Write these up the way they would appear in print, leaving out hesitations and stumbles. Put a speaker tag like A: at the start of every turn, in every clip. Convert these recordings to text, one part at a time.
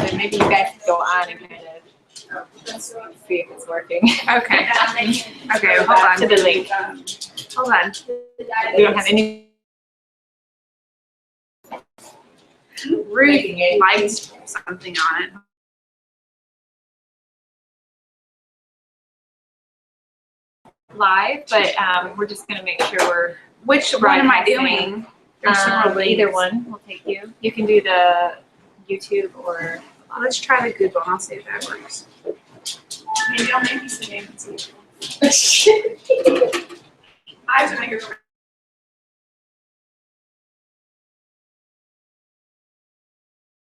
A: then maybe you guys can go on and kind of see if it's working.
B: Okay. Okay, hold on.
A: To the link.
B: Hold on.
A: We don't have any.
B: Ruth liked something on it.
A: Live, but we're just going to make sure we're.
B: Which one am I doing? There's several links.
A: Either one will take you. You can do the YouTube or.
B: Let's try the Google and I'll see if that works.
C: Maybe I'll make you some names. I have to make it.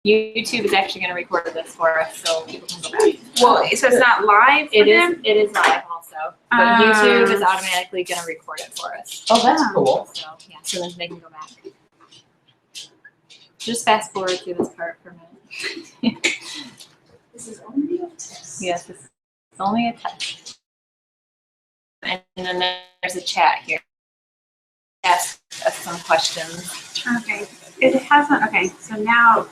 A: YouTube is actually going to record this for us, so people can go back.
B: Well, so it's not live for
A: It is.
B: them?
A: It is live also, but YouTube is automatically going to record it for us.
D: Oh, that's cool.
A: So yeah, so then they can go back. Just fast forward through this part for a minute.
C: This is only a test.
A: Yes, it's only a test. And then there's a chat here. Ask us some questions.
B: Okay. It hasn't, okay, so now,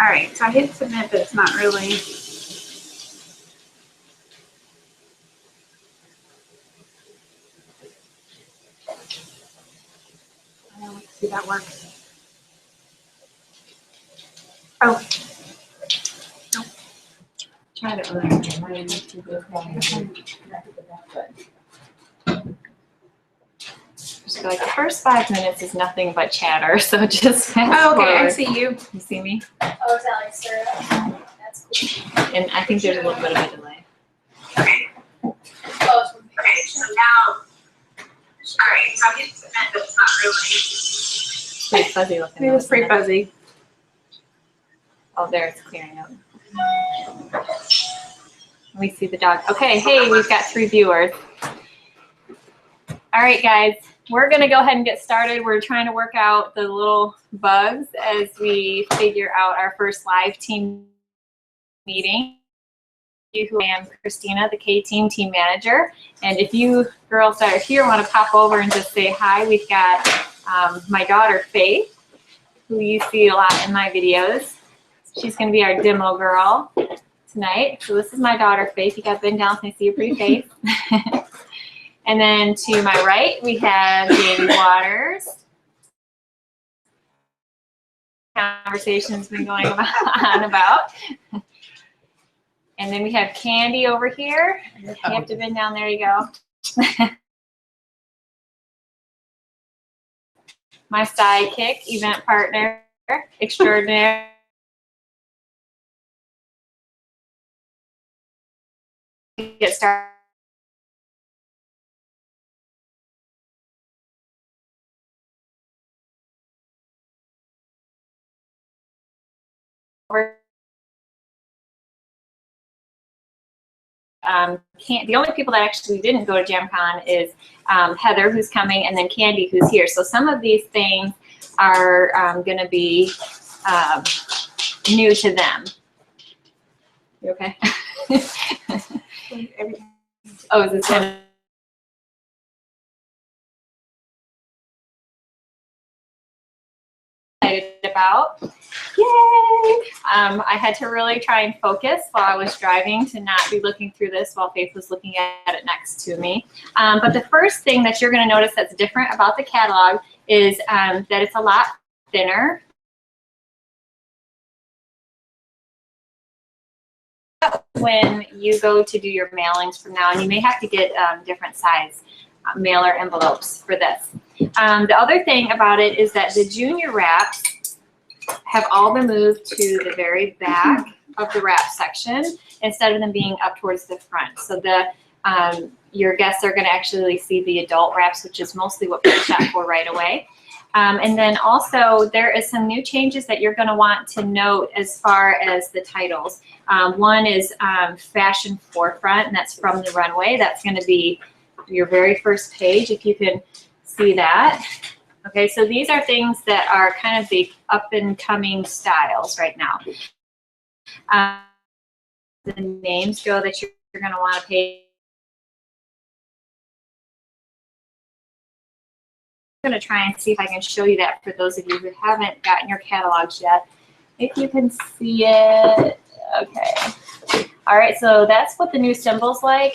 B: all right, so I hit submit, but it's not really. Let's see if that works. Oh. Nope.
A: Try to earn So like the first 5 minutes is nothing but chatter, so just fast
B: Oh, okay, I
A: forward.
B: see you.
A: You see me?
C: Oh, is that like syrup? That's cool.
A: And I think there's a little bit of a delay.
B: Okay.
C: Oh, it's from
B: Okay, so now, all right, so I hit submit, but it's not really.
A: Pretty fuzzy looking.
B: It
A: though,
B: was pretty
A: isn't it?
B: fuzzy.
A: Oh, there it's clearing up. We see the dog. Okay, hey, we've got 3 viewers. All right, guys, we're gonna go ahead and get started. We're trying to work out the little bugs as we figure out our first live team meeting. I am Christina, the K-Team team manager. And if you girls that are here want to pop over and just say hi, we've got my daughter, Faith, who you see a lot in my videos. She's going to be our demo girl tonight. So this is my daughter, Faith. You got bend down so I see your pretty face. And then to my right, we have Jamie Waters. Conversation's been going on about. And then we have Candy over here. You have to bend down, there you go. My sidekick, event partner, extraordinaire. Get started. The only people that actually didn't go to JamCon is Heather, who's coming, and then Candy, who's here. So some of these things are going to be new to them. You okay? Oh, is this one? About. Yay! I had to really try and focus while I was driving to not be looking through this while Faith was looking at it next to me. But the first thing that you're going to notice that's different about the catalog is that it's a lot thinner. When you go to do your mailings from now, and you may have to get different size mailer envelopes for this. The other thing about it is that the junior wraps have all been moved to the very back of the wrap section instead of them being up towards the front. So the your guests are going to actually see the adult wraps, which is mostly what people shop for right away. And then also there is some new changes that you're going to want to note as far as the titles. One is Fashion Forefront, and that's from the runway. That's going to be your very first page, if you can see that. Okay, so these are things that are kind of the up and coming styles right now. The names go that you're going to want to pay. I'm going to try and see if I can show you that for those of you who haven't gotten your catalogs yet. if you can see it. Okay. All right, so that's what the new symbol's like.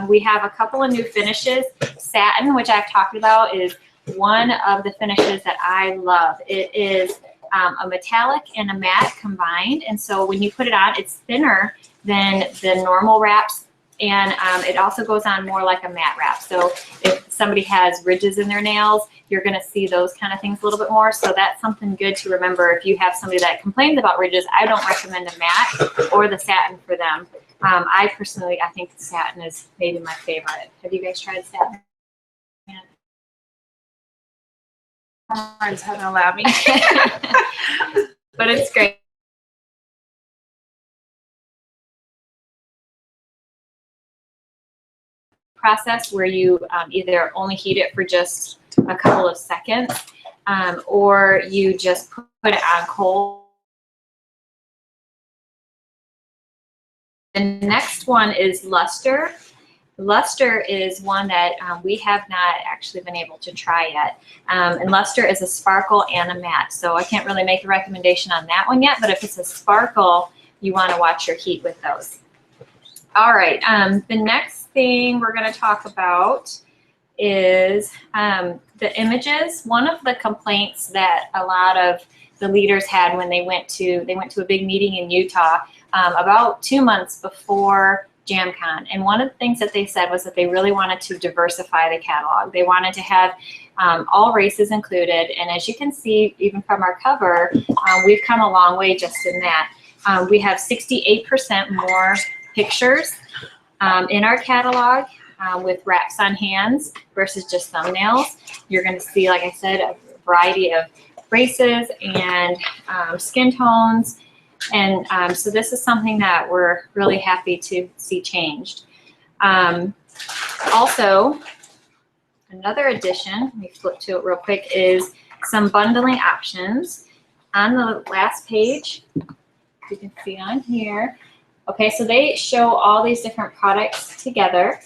A: We have a couple of new finishes. Satin, which I've talked about, is one of the finishes that I love. It is a metallic and a matte combined, and so when you put it on, it's thinner than the normal wraps, and it also goes on more like a matte wrap. So if somebody has ridges in their nails, you're going to see those kind of things a little bit more. So that's something good to remember. If you have somebody that complains about ridges, I don't recommend a matte or the satin for them. I personally, I think the satin is maybe my favorite. Have you guys tried satin?
B: Friends haven't allowed me.
A: But it's great. Process where you either only heat it for just a couple of seconds, or you just put it on cold. The next one is Luster. Luster is one that we have not actually been able to try yet. And Luster is a sparkle and a matte. So I can't really make a recommendation on that one yet, but if it's a sparkle, you want to watch your heat with those. All right, the next thing we're going to talk about is the images. One of the complaints that a lot of the leaders had when they went to a big meeting in Utah about 2 months before JamCon, and one of the things that they said was that they really wanted to diversify the catalog. They wanted to have all races included, and as you can see, even from our cover, we've come a long way just in that. We have 68% more pictures in our catalog with wraps on hands versus just thumbnails. You're going to see, like I said, a variety of races and skin tones. And so this is something that we're really happy to see changed. Also, another addition, let me flip to it real quick, is some bundling options. On the last page, you can see on here. Okay, so they show all these different products together.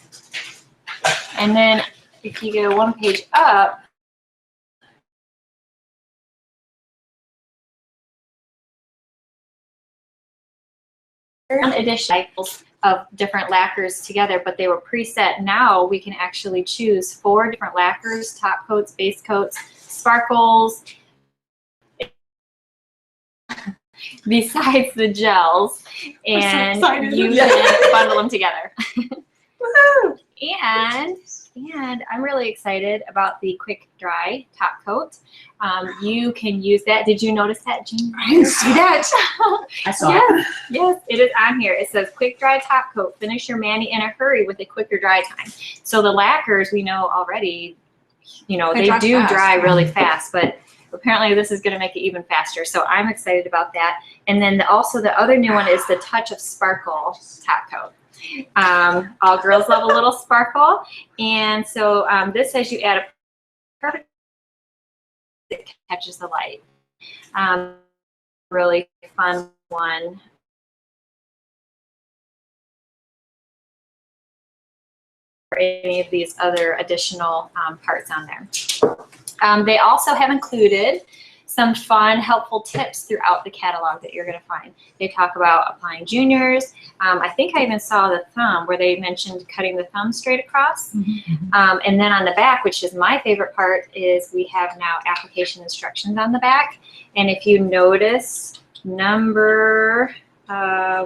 A: And then if you go one page up, additional of different lacquers together, but they were preset. Now we can actually choose 4 different lacquers: top coats, base coats, sparkles, besides the gels, and you can bundle them together. And I'm really excited about the quick dry top coat. You can use that. Did you notice that, Jean?
B: I didn't see that.
D: I saw
A: Yes, yes, it is on here. It says quick dry top coat. Finish your mani in a hurry with a quicker dry time. So the lacquers, we know already, you know, they do dry really fast, but apparently this is going to make it even faster. So I'm excited about that. And then also the other new one is the Touch of Sparkle top coat. All girls love a little sparkle. And so this says you add a perfect that catches the light. Really fun one. Or any of these other additional parts on there. They also have included some fun, helpful tips throughout the catalog that you're going to find. They talk about applying juniors. I think I even saw the thumb where they mentioned cutting the thumb straight across. And then on the back, which is my favorite part, is we have now application instructions on the back. And if you notice number,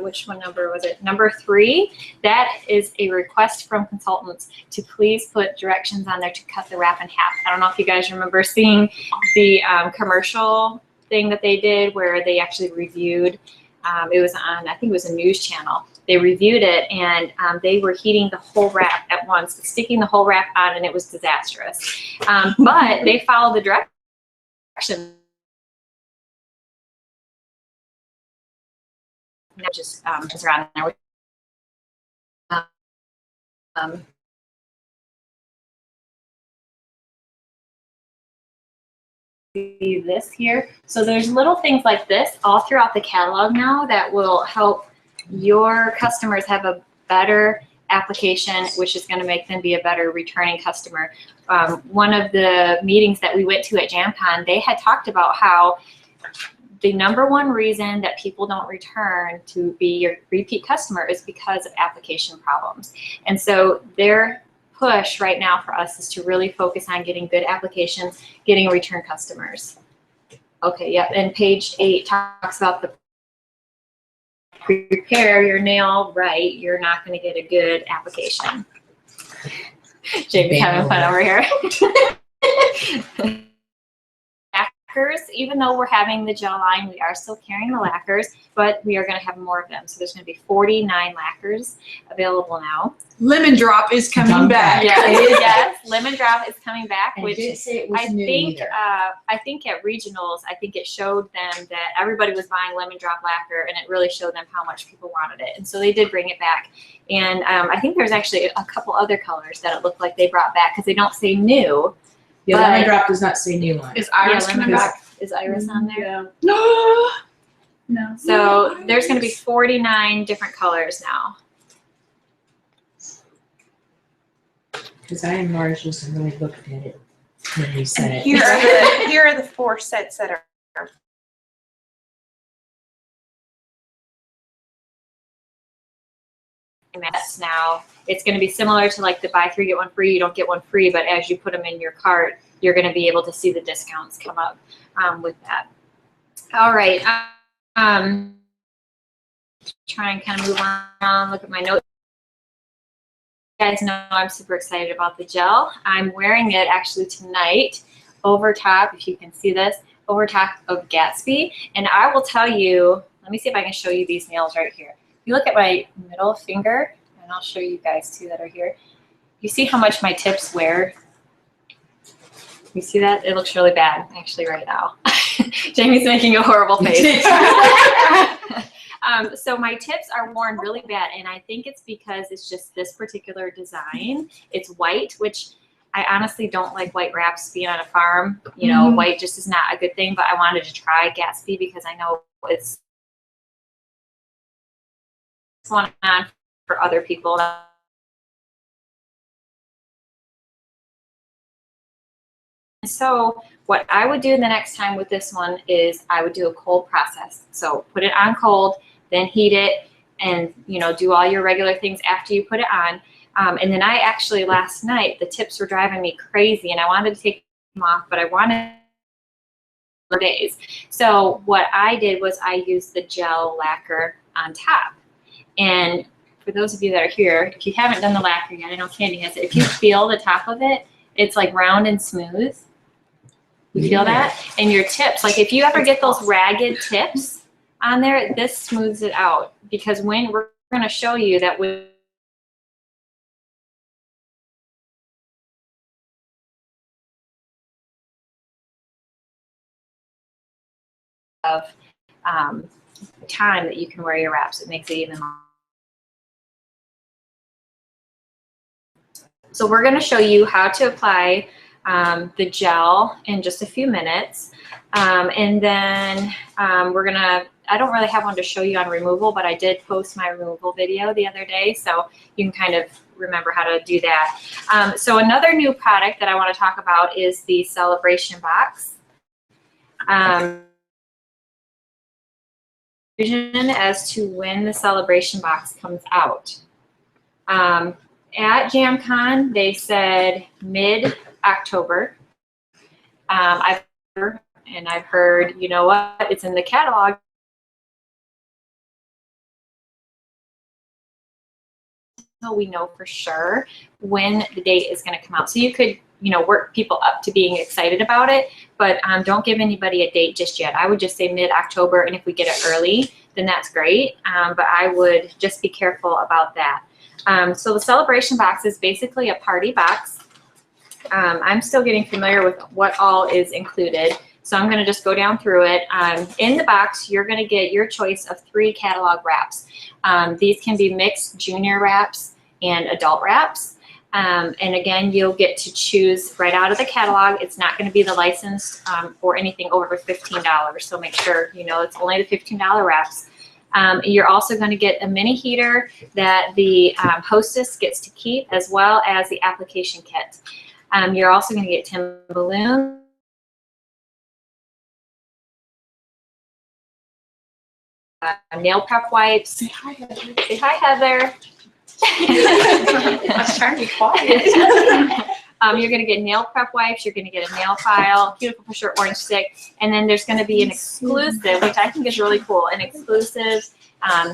A: which one number was it? Number 3, that is a request from consultants to please put directions on there to cut the wrap in half. I don't know if you guys remember seeing the commercial thing that they did where they actually reviewed, it was on, I think it was a news channel. They reviewed it, and they were heating the whole wrap at once, sticking the whole wrap on, and it was disastrous. But they followed the directions. Not just around there. See this here. So there's little things like this all throughout the catalog now that will help your customers have a better application, which is going to make them be a better returning customer. One of the meetings that we went to at JamCon, they had talked about how the number one reason that people don't return to be your repeat customer is because of application problems. And so their push right now for us is to really focus on getting good applications, getting return customers. Okay, yep, and page 8 talks about the prepare your nail right, you're not going to get a good application. Jamie's having fun over here. Lacquers, even though we're having the gel line, we are still carrying the lacquers, but we are going to have more of them. So there's going to be 49 lacquers available now.
B: Lemon Drop is coming back.
A: Yes, Lemon Drop is coming back,
D: And it
A: which
D: didn't say it was
A: I
D: new
A: think
D: either.
A: I think at regionals, I think it showed them that everybody was buying Lemon Drop lacquer, and it really showed them how much people wanted it, and so they did bring it back. And I think there's actually a couple other colors that it looked like they brought back because they don't say new.
D: Yeah,
A: but-
D: Lemon Drop does not say new on it.
B: Is Iris
A: Lemon
B: coming
A: Drop.
B: back?
A: Is Iris on there?
B: Yeah. No. No.
A: So there's going to be 49 different colors now.
D: Because I and Laura just really looked at it when we said it.
B: Here are the 4 sets that are.
A: That's now it's going to be similar to like the buy 3 get 1 free. You don't get 1 free, but as you put them in your cart, you're going to be able to see the discounts come up with that. All right. Try and kind of move on. Look at my notes. You guys know I'm super excited about the gel. I'm wearing it actually tonight over top, if you can see this, over top of Gatsby. And I will tell you, let me see if I can show you these nails right here. If you look at my middle finger, and I'll show you guys too that are here, you see how much my tips wear? You see that? It looks really bad actually right now. Jamie's making a horrible face. So my tips are worn really bad, and I think it's because it's just this particular design. It's white, which I honestly don't like white wraps being on a farm. You know, white just is not a good thing, but I wanted to try Gatsby because I know it's one on for other people. So what I would do the next time with this one is I would do a cold process. So put it on cold, then heat it, and do all your regular things after you put it on. And then I actually last night, the tips were driving me crazy and I wanted to take them off, but I wanted for days. So what I did was I used the gel lacquer on top. And for those of you that are here, if you haven't done the lacquer yet, I know Candy has it. If you feel the top of it, it's like round and smooth. You feel that? And your tips, like if you ever get those ragged tips on there, this smooths it out. Because when we're going to show you that with of time that you can wear your wraps, it makes it even more. So we're going to show you how to apply the gel in just a few minutes. And then we're going to, I don't really have one to show you on removal, but I did post my removal video the other day, so you can kind of remember how to do that. So another new product that I want to talk about is the Celebration Box. Vision as to when the Celebration Box comes out. At JamCon, they said mid-October. I've heard, you know what, it's in the catalog. So we know for sure when the date is going to come out. So you could, work people up to being excited about it, but don't give anybody a date just yet. I would just say mid-October, and if we get it early, then that's great. But I would just be careful about that. So the Celebration Box is basically a party box. I'm still getting familiar with what all is included. So I'm going to just go down through it. In the box, you're going to get your choice of 3 catalog wraps. These can be mixed junior wraps and adult wraps. And again, you'll get to choose right out of the catalog. It's not going to be the licensed or anything over $15. So make sure, it's only the $15 wraps. You're also going to get a mini heater that the hostess gets to keep, as well as the application kit. You're also going to get 10 balloons. nail prep wipes. Say hi, Heather.
C: I'm trying to be quiet.
A: You're gonna get nail prep wipes, you're gonna get a nail file, Cuticle Pusher orange stick, and then there's gonna be an exclusive, which I think is really cool, an exclusive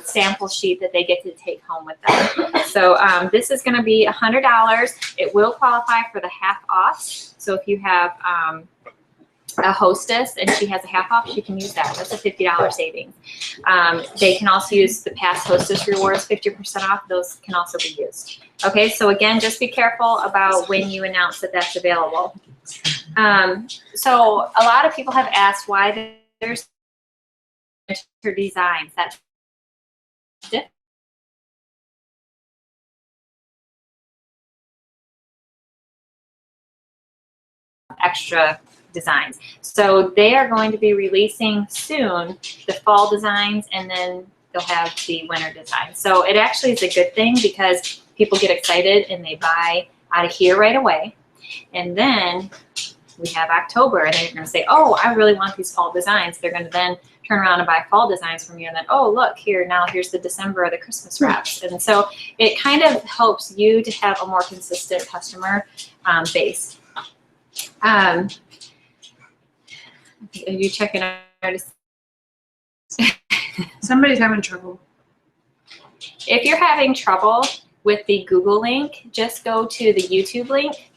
A: sample sheet that they get to take home with them. So this is gonna be $100. It will qualify for the half off. So if you have a hostess and she has a half off, she can use that. That's a $50 savings. They can also use the past hostess rewards, 50% off. Those can also be used. Okay, so again, just be careful about when you announce that that's available. So a lot of people have asked why there's designs. That's different. Extra designs. So they are going to be releasing soon the fall designs, and then they'll have the winter designs. So it actually is a good thing because people get excited and they buy out of here right away. And then we have October and they're going to say, oh, I really want these fall designs. They're going to then turn around and buy fall designs from you, and then, oh, look here, now here's the December or the Christmas wraps. And so it kind of helps you to have a more consistent customer base. Are you checking out?
B: Somebody's having trouble.
A: If you're having trouble with the Google link, just go to the YouTube link,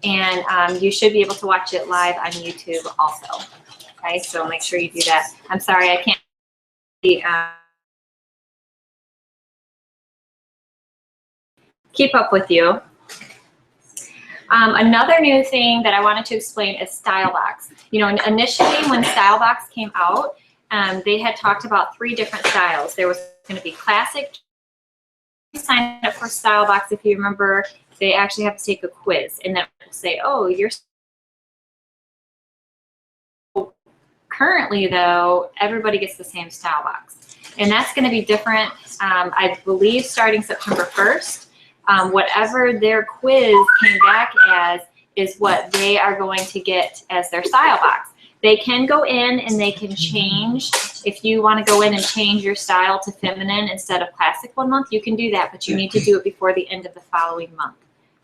A: and you should be able to watch it live on YouTube also. Okay, so make sure you do that. I'm sorry, I can't keep up with you. Another new thing that I wanted to explain is StyleBox. You know, initially when StyleBox came out, they had talked about 3 different styles. There was going to be classic. Sign up for StyleBox, if you remember, they actually have to take a quiz, and then will say, oh, you're. Currently, though, everybody gets the same StyleBox, and that's going to be different. I believe starting September 1st. Whatever their quiz came back as is what they are going to get as their StyleBox. They can go in and they can change. If you want to go in and change your style to feminine instead of classic 1 month, you can do that, but you need to do it before the end of the following month.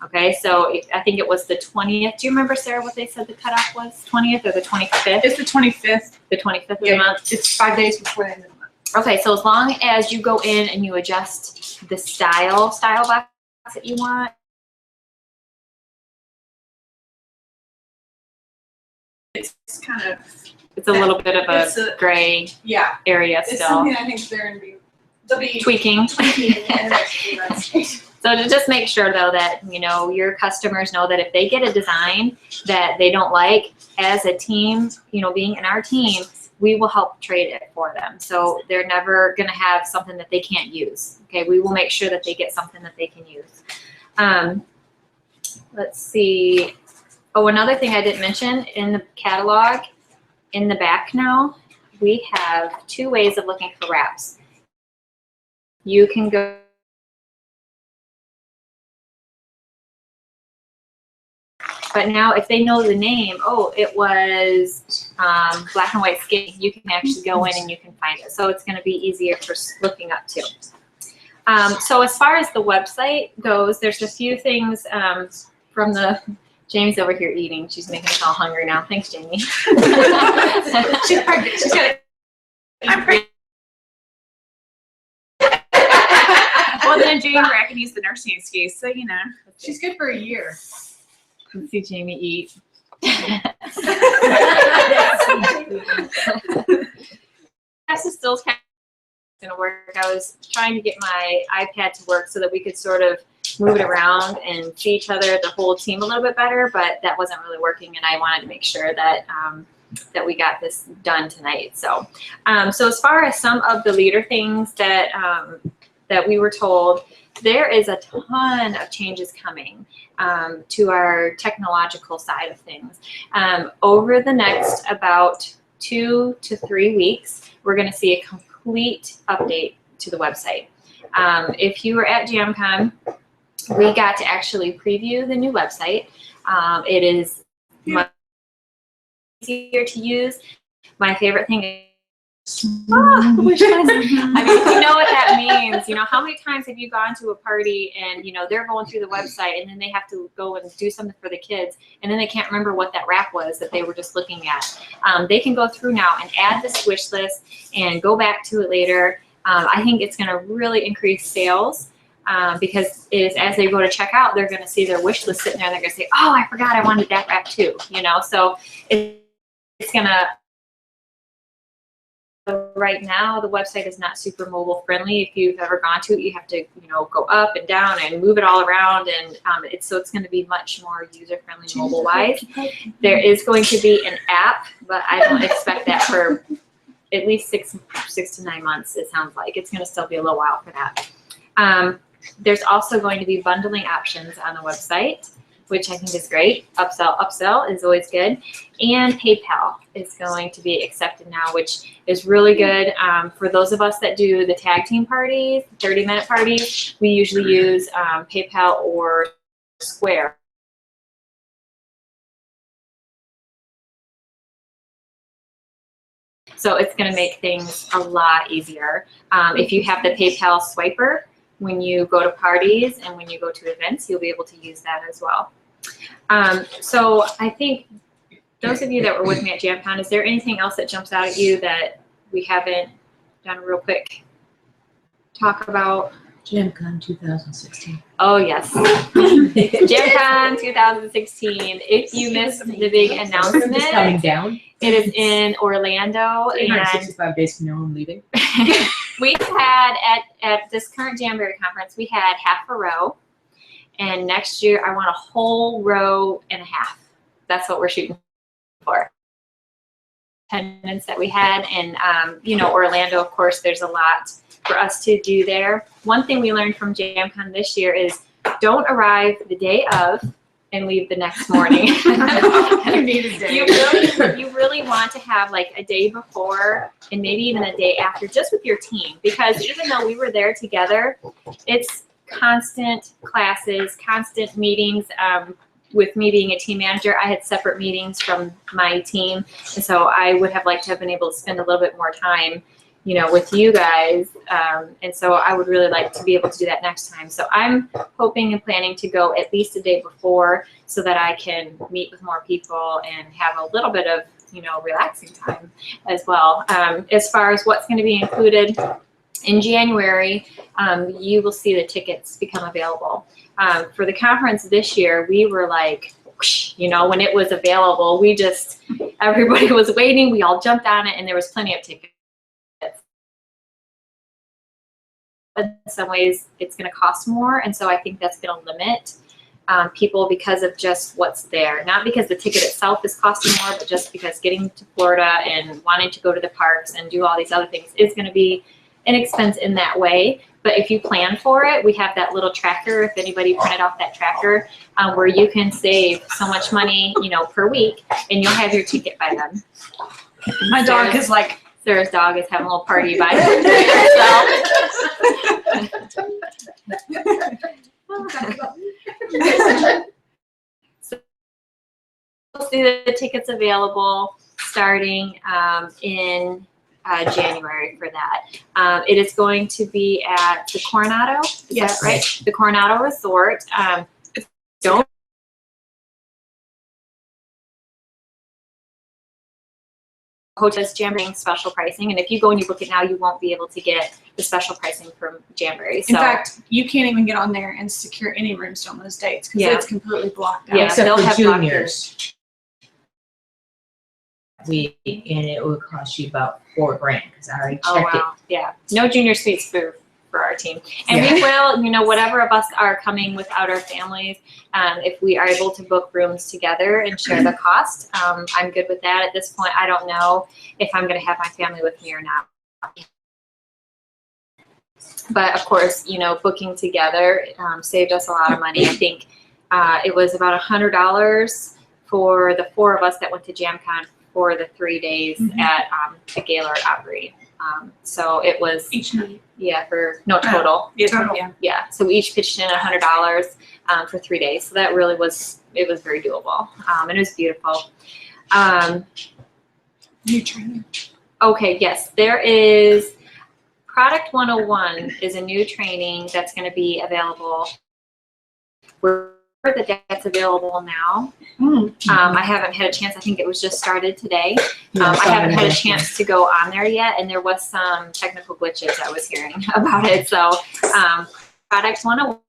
A: Okay, so I think it was the 20th. Do you remember, Sarah, what they said the cutoff was? 20th or the 25th?
B: It's the 25th.
A: The 25th of the month?
B: It's 5 days before the end of the month.
A: Okay, so as long as you go in and you adjust the StyleBox that you want,
B: It's kind of,
A: it's a little bit of
B: It's
A: a
B: a-
A: gray
B: yeah.
A: area
B: It's
A: still.
B: something I think they'll be
A: Tweaking.
B: tweaking in the next few months.
A: So to just make sure though that, you know, your customers know that if they get a design that they don't like, as a team, you know, being in our team, we will help trade it for them. So they're never going to have something that they can't use. Okay, we will make sure that they get something that they can use. Let's see. Oh, another thing I didn't mention, in the catalog, in the back now, we have 2 ways of looking for wraps. You can go but now if they know the name, oh, it was Black and White Skin, you can actually go in and you can find it. So it's going to be easier for looking up too. So as far as the website goes, there's a few things from the, Jamie's over here eating. She's making us all hungry now. Thanks, Jamie.
B: She's pregnant. She's got it. I'm pregnant. Well, then Jane Racken used the nursing excuse, so you know. She's good for a year.
A: Let's see Jamie eat. This is still kind of going to work. I was trying to get my iPad to work so that we could sort of move it around and see each other, the whole team, a little bit better, but that wasn't really working, and I wanted to make sure that that we got this done tonight. So, so as far as some of the leader things that that we were told, there is a ton of changes coming to our technological side of things. Over the next about 2 to 3 weeks, we're going to see a complete update to the website. If you were at JamCon, we got to actually preview the new website. It is much easier to use. My favorite thing Which ones? I mean, you know what that means. You know, how many times have you gone to a party and, you know, they're going through the website and then they have to go and do something for the kids and then they can't remember what that wrap was that they were just looking at. They can go through now and add this wish list and go back to it later. I think it's going to really increase sales because as they go to check out, they're going to see their wish list sitting there and they're going to say, oh, I forgot I wanted that wrap too, you know, so it's going to. So right now, the website is not super mobile friendly. If you've ever gone to it, you have to, you know, go up and down and move it all around, and it's going to be much more user friendly mobile wise. There is going to be an app, but I don't expect that for at least six to 9 months. It sounds like it's going to still be a little while for that. There's also going to be bundling options on the website, which I think is great. Upsell is always good. And PayPal is going to be accepted now, which is really good. For those of us that do the tag team parties, 30-minute parties, we usually use PayPal or Square. So it's going to make things a lot easier. If you have the PayPal swiper, when you go to parties and when you go to events, you'll be able to use that as well. So I think those of you that were with me at JamCon, is there anything else that jumps out at you that we haven't done a real quick talk about?
D: JamCon 2016.
A: Oh, yes. JamCon 2016. If you missed the big announcement,
D: It's coming down.
A: it is in Orlando. And
D: 365 days from now, I'm leaving.
A: we had at this current Jamboree conference, we had half a row. And next year, I want a whole row and a half. That's what we're shooting for. Attendance that we had, and you know, Orlando, of course, there's a lot for us to do there. One thing we learned from JamCon this year is don't arrive the day of and leave the next morning.
B: You need a day.
A: You really want to have like a day before and maybe even a day after, just with your team, because even though we were there together, it's constant classes, constant meetings. With me being a team manager, I had separate meetings from my team, and so I would have liked to have been able to spend a little bit more time, you know, with you guys, and so I would really like to be able to do that next time. So I'm hoping and planning to go at least a day before so that I can meet with more people and have a little bit of, you know, relaxing time as well. As far as what's going to be included in January, you will see the tickets become available. For the conference this year, we were like, whoosh, you know, when it was available, everybody was waiting, we all jumped on it, and there was plenty of tickets. But in some ways, it's going to cost more, and so I think that's going to limit people because of just what's there. Not because the ticket itself is costing more, but just because getting to Florida and wanting to go to the parks and do all these other things is going to be an expense in that way. But if you plan for it, we have that little tracker, if anybody printed off that tracker, where you can save so much money, you know, per week, and you'll have your ticket by then.
B: My dog is like,
A: Sarah's dog is having a little party by herself. So we'll see the tickets available starting in January for that. It is going to be at the Coronado, is
B: Yes.
A: that right? The Coronado Resort. Don't Hotels Jamboree special pricing, and if you go and you book it now, you won't be able to get the special pricing from Jamboree. So,
B: in fact, you can't even get on there and secure any rooms on those dates because
A: Yeah.
B: it's completely blocked out.
A: Yeah,
D: Except
A: they'll
D: for
A: have
D: juniors. And it would cost you about $4,000 because I already
A: oh
D: checked it.
A: wow, yeah, no junior suites for our team, and we will, you know, whatever of us are coming without our families, if we are able to book rooms together and share the cost, I'm good with that. At this point, I don't know if I'm going to have my family with me or not. But of course, you know, booking together saved us a lot of money. I think it was about $100 for the 4 of us that went to JamCon for the 3 days at the Gaylord Opry. So it was,
B: Each night.
A: yeah, total.
B: Yeah, total. Yeah.
A: Yeah, so we each pitched in $100 for 3 days. So that really was, it was very doable. And it was beautiful.
B: New training.
A: Okay, yes, there is Product 101 is a new training that's going to be available. That's available now. I haven't had a chance. I think it was just started today.
D: Yeah,
A: I haven't had a
D: it's
A: chance to go on there yet, and there was some technical glitches I was hearing about it. So, Product 101.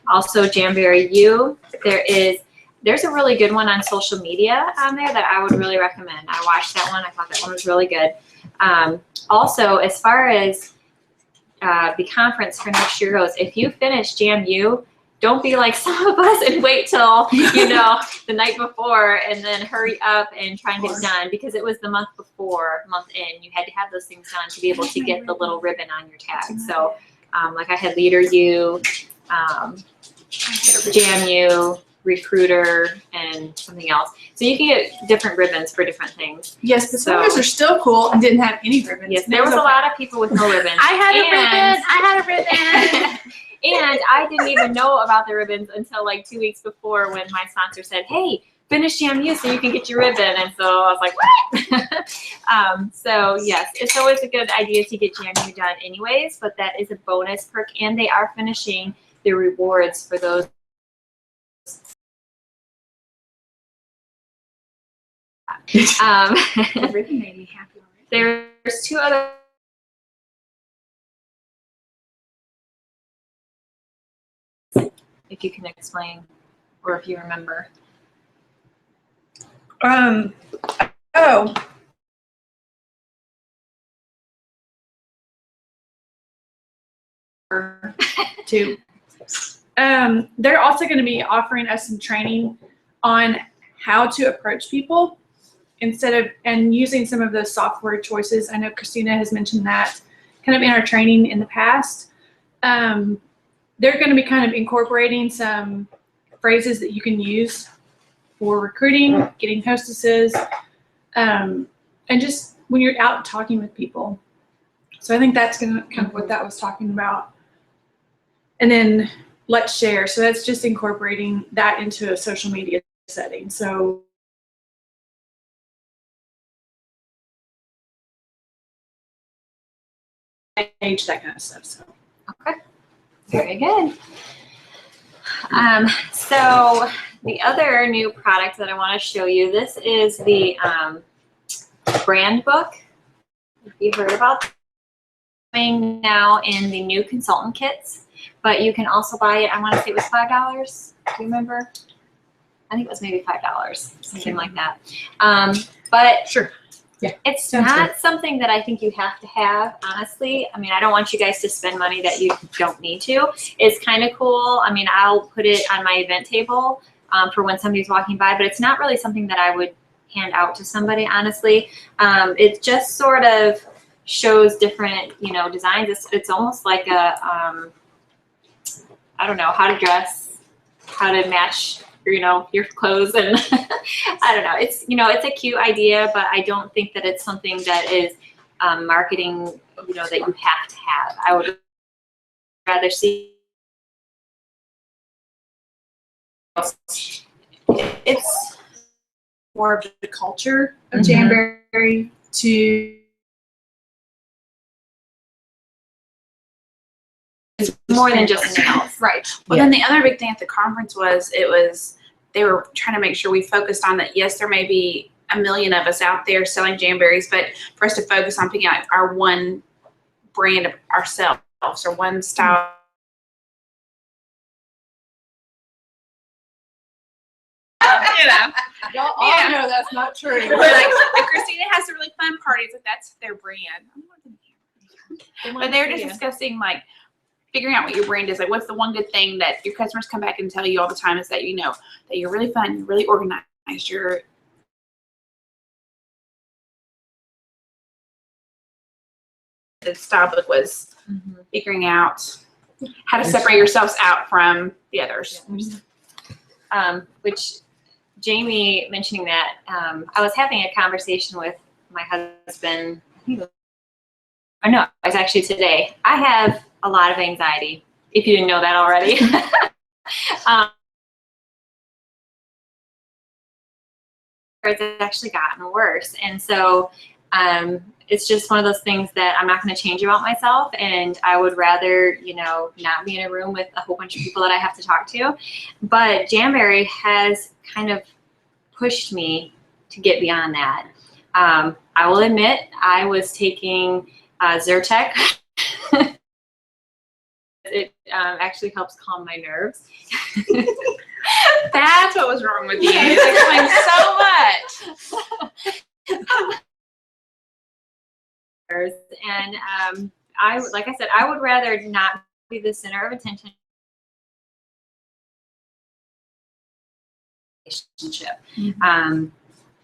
A: Also, Jamberry U. There's a really good one on social media on there that I would really recommend. I watched that one. I thought that one was really good. Also, as far as the conference for next year goes, if you finish JAMU, don't be like some of us and wait till, the night before and then hurry up and try and get it done, because it was the month in. You had to have those things done to be able to get the little ribbon on your tag. So, like I had Leader U, JAMU, Recruiter, and something else. So you can get different ribbons for different things.
B: Yes, but some of us are still cool and didn't have any ribbons.
A: Yes, there was a lot of people with no ribbons.
B: I had a ribbon.
A: And I didn't even know about the ribbons until like 2 weeks before, when my sponsor said, hey, finish JAMU so you can get your ribbon. And so I was like, what? So yes, it's always a good idea to get JAMU done anyways, but that is a bonus perk, and they are finishing the rewards for those.
B: The ribbon made me happy already.
A: There's two other. If you can explain, or if you remember.
B: Oh. Two. They're also going to be offering us some training on how to approach people and using some of those software choices. I know Christina has mentioned that kind of in our training in the past. They're going to be kind of incorporating some phrases that you can use for recruiting, getting hostesses, and just when you're out talking with people. So I think that's kind of what that was talking about. And then Let's Share. So that's just incorporating that into a social media setting. So age, that kind of stuff. So
A: Okay, very good. So the other new product that I want to show you, this is the brand book. If you heard about it, now in the new consultant kits, but you can also buy it. I want to say it was $5. Do you remember? I think it was maybe $5, something like that. But
B: sure.
D: Yeah,
A: it's
D: sounds
A: not something that I think you have to have, honestly. I mean, I don't want you guys to spend money that you don't need to. It's kind of cool. I mean, I'll put it on my event table for when somebody's walking by, but it's not really something that I would hand out to somebody, honestly. It just sort of shows different, designs. It's almost like a, I don't know, how to dress, how to match your clothes, and I don't know. It's, it's a cute idea, but I don't think that it's something that is marketing, that you have to have. I would rather see.
B: It's more of the culture of Jamberry to.
A: It's more than just nails.
B: Right.
C: Well, then the other big thing at the conference was they were trying to make sure we focused on that. Yes, there may be a million of us out there selling Jamberries, but for us to focus on picking out our one brand of ourselves or one style.
B: Y'all all know that's not true.
C: Like Christina has some really fun parties, like that's their brand. But they're just discussing figuring out what your brand is. Like, what's the one good thing that your customers come back and tell you all the time is that that you're really fun, you're really organized, you're. The style book was figuring out how to separate yourselves out from the others.
A: Which Jamie mentioning that, I was having a conversation with my husband. I know, it was actually today. I have a lot of anxiety, if you didn't know that already. it's actually gotten worse. And so it's just one of those things that I'm not going to change about myself. And I would rather, not be in a room with a whole bunch of people that I have to talk to. But Jamberry has kind of pushed me to get beyond that. I will admit I was taking Zyrtec. It actually helps calm my nerves.
C: That's what was wrong with you. It explains so much.
A: And like I said, I would rather not be the center of attention. Relationship.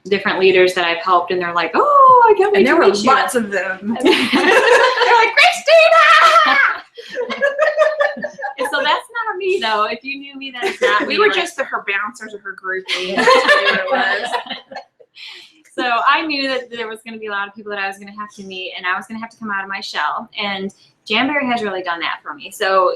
A: Different leaders that I've helped, and they're like, "Oh, I can't wait
C: And there
A: to
C: were
A: meet you."
C: lots of them.
A: They're like, "Christina!" And so that's not me, though. If you knew me, that's not me.
C: We were
A: Like,
C: just her bouncers or her groupie. That's what it was.
A: So I knew that there was going to be a lot of people that I was going to have to meet, and I was going to have to come out of my shell. And Jamberry has really done that for me. So,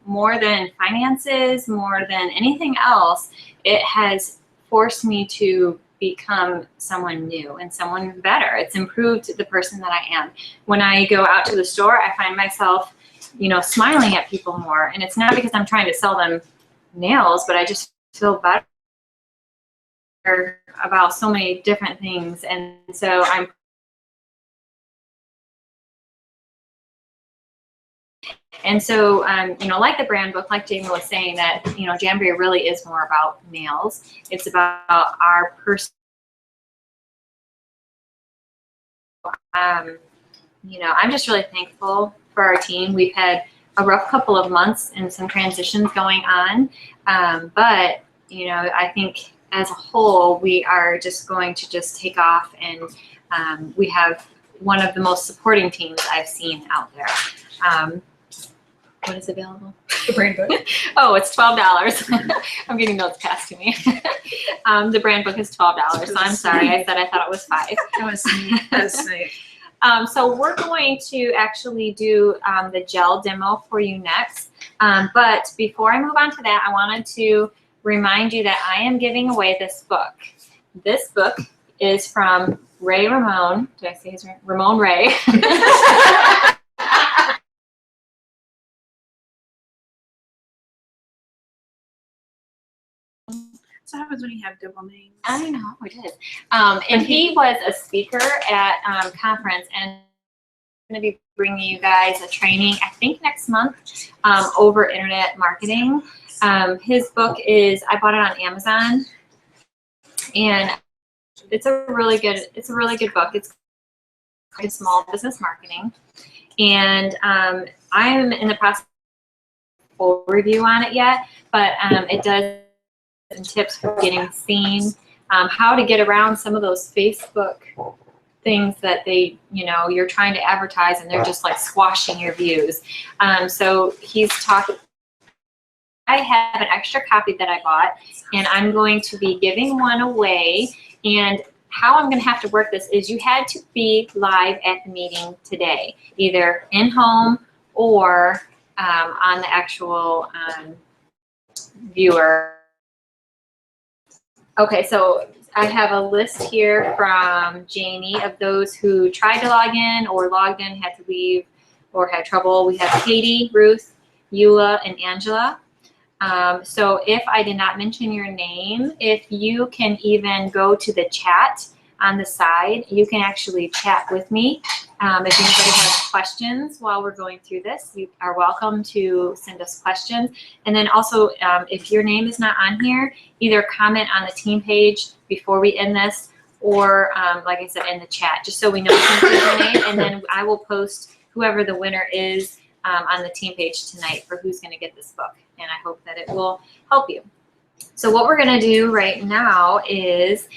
A: more than finances, more than anything else, it has forced me to become someone new and someone better. It's improved the person that I am. When I go out to the store, I find myself, smiling at people more. And it's not because I'm trying to sell them nails, but I just feel better about so many different things. And so like the brand book, like Jamie was saying, that, Jamberry really is more about nails. It's about our person. I'm just really thankful for our team. We've had a rough couple of months and some transitions going on. But, I think as a whole, we are just going to just take off, and we have one of the most supporting teams I've seen out there. What is available?
B: The brand book.
A: Oh, it's $12. I'm getting notes passed to me. The brand book is $12. So I'm sorry. I said I thought it was $5.
C: That was sweet. That was sweet.
A: So we're going to actually do the gel demo for you next. But before I move on to that, I wanted to remind you that I am giving away this book. This book is from Ray Ramon. Did I say his name? Ramon Ray.
C: So happens when you have double names.
A: I know, it is. And he was a speaker at conference, and I'm going to be bringing you guys a training, I think next month, over internet marketing. His book is, I bought it on Amazon, and it's a really good book. It's called Small Business Marketing, and I'm in the process of full review on it yet, but it does some tips for getting seen, how to get around some of those Facebook things that you're trying to advertise, and they're just like squashing your views. So he's talking. I have an extra copy that I bought, and I'm going to be giving one away. And how I'm going to have to work this is you had to be live at the meeting today, either in home or on the actual viewer. Okay, so I have a list here from Janie of those who tried to log in or logged in, had to leave, or had trouble. We have Katie, Ruth, Eula, and Angela. So if I did not mention your name, if you can even go to the chat on the side, you can actually chat with me. If anybody has questions while we're going through this, you are welcome to send us questions. And then also, if your name is not on here, either comment on the team page before we end this, or like I said, in the chat, just so we know your name. And then I will post whoever the winner is on the team page tonight for who's going to get this book. And I hope that it will help you. So what we're going to do right now is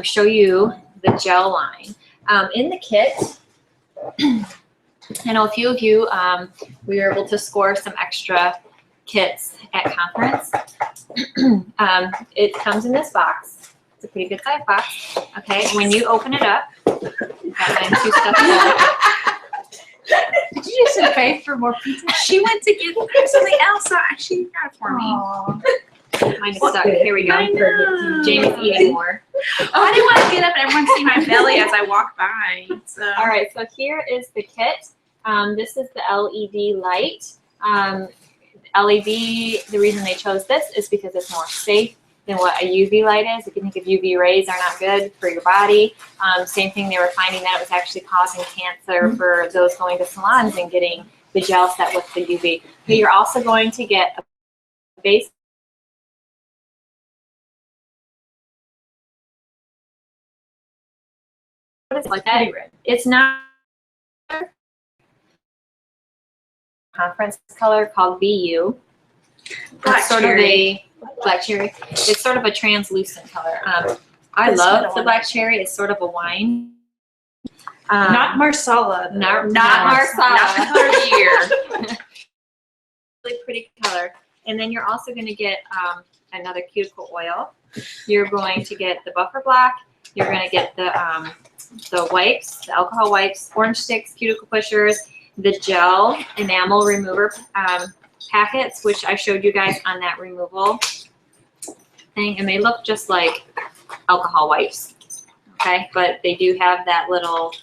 A: show you the gel line. In the kit, I know a few of you, we were able to score some extra kits at conference. It comes in this box. It's a pretty good size box. Okay, when you open it up, got mine two stuff together.
B: Did you just pay for more pizza?
C: She went to get something else, so she got it for me.
A: Mine is stuck. Here we go. Jamie's eating more.
C: I didn't want to get up and everyone see my belly as I walk by. So.
A: All right, so here is the kit. This is the LED light. LED, the reason they chose this is because it's more safe than what a UV light is. If you think of UV rays are not good for your body, same thing, they were finding that it was actually causing cancer for those going to salons and getting the gel set with the UV. But you're also going to get a base like that. It's not conference color called BU. It's sort of a black cherry. It's sort of a translucent color. I love the black cherry. It's sort of a wine.
B: Not Marsala.
A: Not
C: Not
A: Marsala.
C: Not the color of the year.
A: Really pretty color. And then you're also going to get another cuticle oil. You're going to get the buffer block. You're going to get the wipes, the alcohol wipes, orange sticks, cuticle pushers, the gel enamel remover packets, which I showed you guys on that removal thing, and they look just like alcohol wipes. Okay, but they do have that little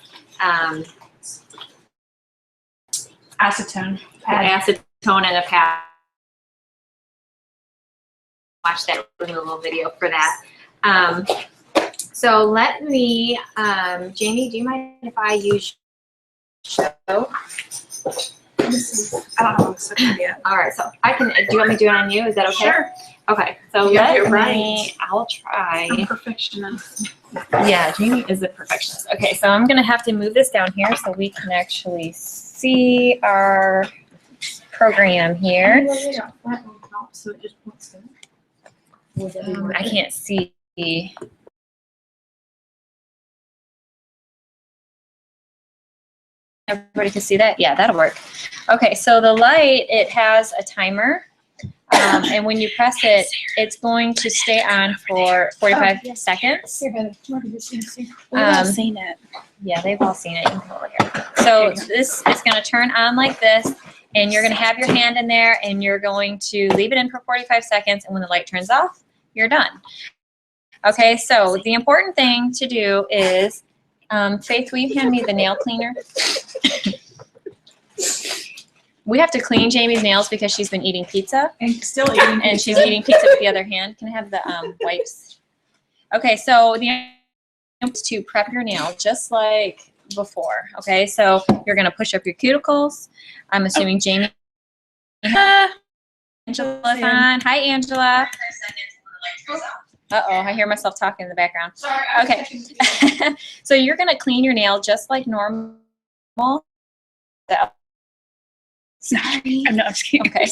B: Acetone.
A: acetone and a pad. Watch that removal video for that. So let me, Jamie, do you mind if I use show?
C: I don't know what's yet.
A: All right, so I can, do you want me to do it on you? Is that okay?
C: Sure.
A: Okay, so
C: You gotta do
A: let
C: it right.
A: me, I'll try.
C: I'm a perfectionist.
A: Yeah, Jamie is a perfectionist. Okay, so I'm gonna have to move this down here so we can actually see our program here.
B: So it just points to
A: I can't see. Everybody can see that? Yeah, that'll work. Okay, so the light, it has a timer. And when you press it, it's going to stay on for 45 seconds.
C: We've all seen it.
A: Yeah, they've all seen it. You can come over here. So this is going to turn on like this, and you're going to have your hand in there, and you're going to leave it in for 45 seconds, and when the light turns off, you're done. Okay, so the important thing to do is, Faith, will you hand me the nail cleaner? We have to clean Jamie's nails because she's been eating pizza.
B: and still eating.
A: And she's eating pizza with the other hand. Can I have the wipes? Okay, so the aim is to prep your nail just like before. Okay, so you're gonna push up your cuticles. I'm assuming Jamie. Angela's on. Hi, Angela. Uh-oh, I hear myself talking in the background.
C: Sorry.
A: Okay. So you're gonna clean your nail just like normal.
C: Sorry. I'm not just kidding.
A: Okay.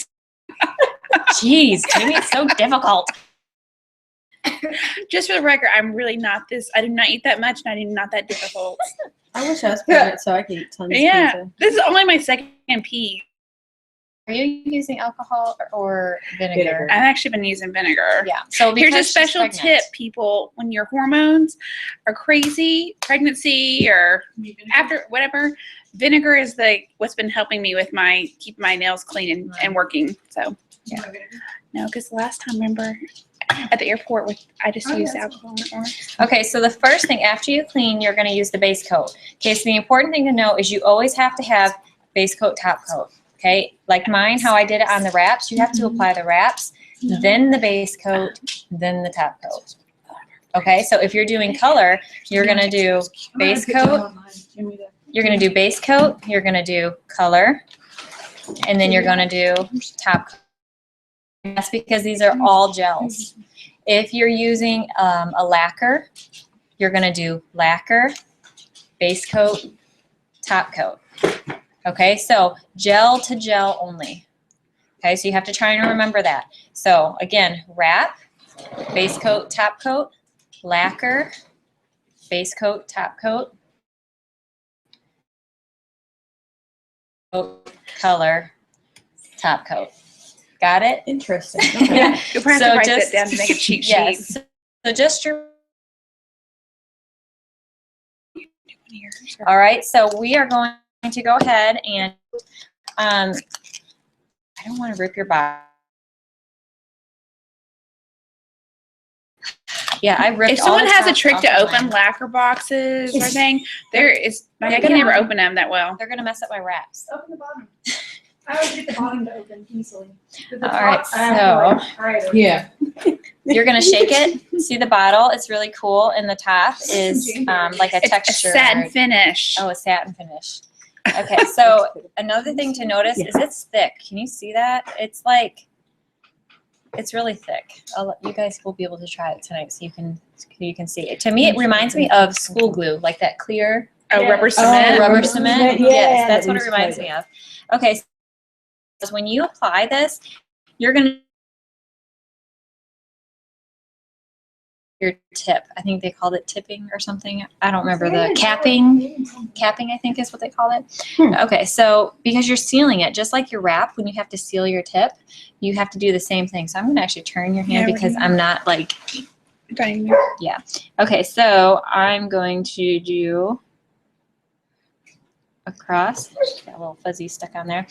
A: Jeez, Jamie, it's so difficult.
C: Just for the record, I'm really not this. I do not eat that much, and I am not that difficult.
E: I wish I was pregnant so I could eat tons
C: Yeah.
E: of pizza.
C: This is only my second piece.
A: Are you using alcohol or vinegar?
E: Vinegar.
C: I've actually been using vinegar.
A: Yeah. So
C: Here's a
A: because she's
C: special
A: pregnant-
C: tip, people. When your hormones are crazy, pregnancy or after whatever, vinegar is what's been helping me with keeping my nails clean and working. So no, because the last time, remember, at the airport, I just used alcohol.
A: Okay, so the first thing after you clean, you're going to use the base coat. Okay, so the important thing to know is you always have to have base coat, top coat. Okay, like mine, how I did it on the wraps, you have to apply the wraps, then the base coat, then the top coat. Okay, so if you're doing color, you're going to do base coat, you're going to do base coat, you're going to do color, and then you're going to do top coat. That's because these are all gels. If you're using a lacquer, you're going to do lacquer, base coat, top coat. Okay, so gel to gel only. Okay, so you have to try and remember that. So again, wrap, base coat, top coat, lacquer, base coat, top coat, color, top coat. Got it?
E: Interesting.
A: Yeah.
C: You'll probably have
A: So
C: to write
A: just-
C: that down to make a cheat sheet.
A: Yes. So just all right. So we are going to go ahead and I don't want to rip your body. Yeah, I ripped
C: If
A: all
C: someone
A: the
C: has a
A: tops
C: trick
A: off
C: to
A: of
C: open
A: mine.
C: lacquer boxes or thing, there is like I can
A: Yeah.
C: never open them that well.
A: They're gonna mess up my wraps.
B: Open the bottom. I always get the bottom to open easily. But the
A: All right,
B: top, I have to, like, pry it open.
D: Yeah.
A: You're gonna shake it. See the bottle? It's really cool, and the top is like a
C: It's a
A: texture.
C: satin finish.
A: Oh, a satin finish. Okay, so another thing to notice is it's thick. Can you see that? It's like, it's really thick. You guys will be able to try it tonight, so you can see it. To me, it reminds me of school glue, like that clear
C: Rubber
D: Oh,
C: cement.
A: rubber
D: rubber
A: cement.
D: cement, yeah,
A: Yes, that's
D: that
A: what it
D: is
A: reminds
D: good.
A: me of. Okay, so when you apply this, you're gonna your tip. I think they called it tipping or something. I don't remember the capping. Capping, I think is what they call it. Okay, so because you're sealing it, just like your wrap, when you have to seal your tip, you have to do the same thing. So I'm gonna actually turn your hand
C: Yeah,
A: because
C: we're
A: I'm not like,
C: Dang.
A: okay, so I'm going to do across. Got a little fuzzy stuck on there.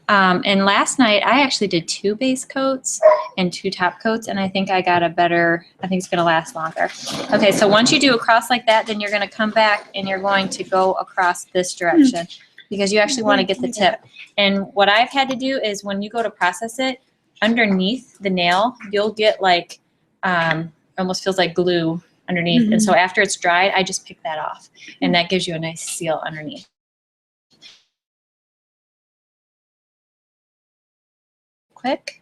A: And last night I actually did 2 base coats and 2 top coats, and I think I got a better, I think it's gonna last longer. Okay, so once you do across like that, then you're gonna come back and you're going to go across this direction because you actually wanna get the tip. And what I've had to do is when you go to process it, underneath the nail, you'll get like, almost feels like glue underneath. And so after it's dried, I just pick that off, and that gives you a nice seal underneath. Quick.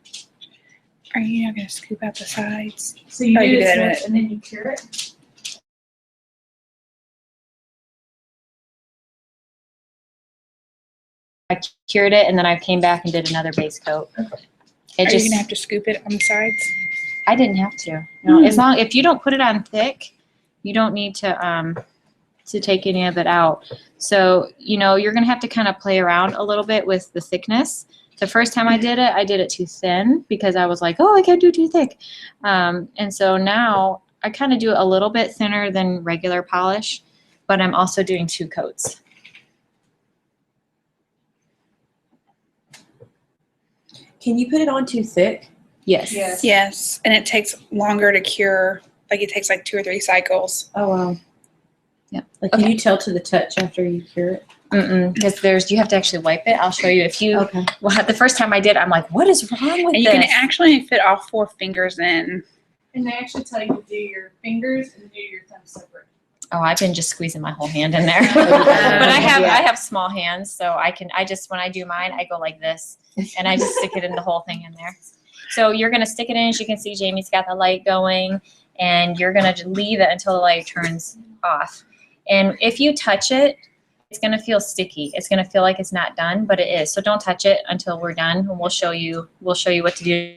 C: Are you not gonna scoop out the sides?
B: So you
C: Oh,
B: do
C: you
B: the
C: did it.
B: switch and then you cure it.
A: I cured it, and then I came back and did another base coat. It
C: Are
A: just,
C: you gonna have to scoop it on the sides?
A: I didn't have to. No, as long if you don't put it on thick, you don't need to take any of it out. So you're gonna have to kind of play around a little bit with the thickness. The first time I did it too thin because I was like, oh, I can't do too thick. And so now I kind of do it a little bit thinner than regular polish, but I'm also doing 2 coats.
D: Can you put it on too thick?
A: Yes.
B: Yes.
C: Yes, and it takes longer to cure. Like it takes like 2 or 3 cycles.
D: Oh, wow.
A: Yep.
D: Like, can
A: Okay.
D: you tell to the touch after you cure it?
A: Because you have to actually wipe it. I'll show you. If you,
D: Okay.
A: well, the first time I did, I'm like, what is wrong with
C: And you
A: this?
C: can actually fit all 4 fingers in.
B: And they actually tell you to do your fingers and do your thumb separate.
A: Oh, I've been just squeezing my whole hand in there.
B: But
A: I have small hands, so when I do mine, I go like this, and I just stick it in the whole thing in there. So you're gonna stick it in. As you can see, Jamie's got the light going, and you're gonna just leave it until the light turns off. And if you touch it, it's gonna feel sticky. It's gonna feel like it's not done, but it is. So don't touch it until we're done, and we'll show you what to do.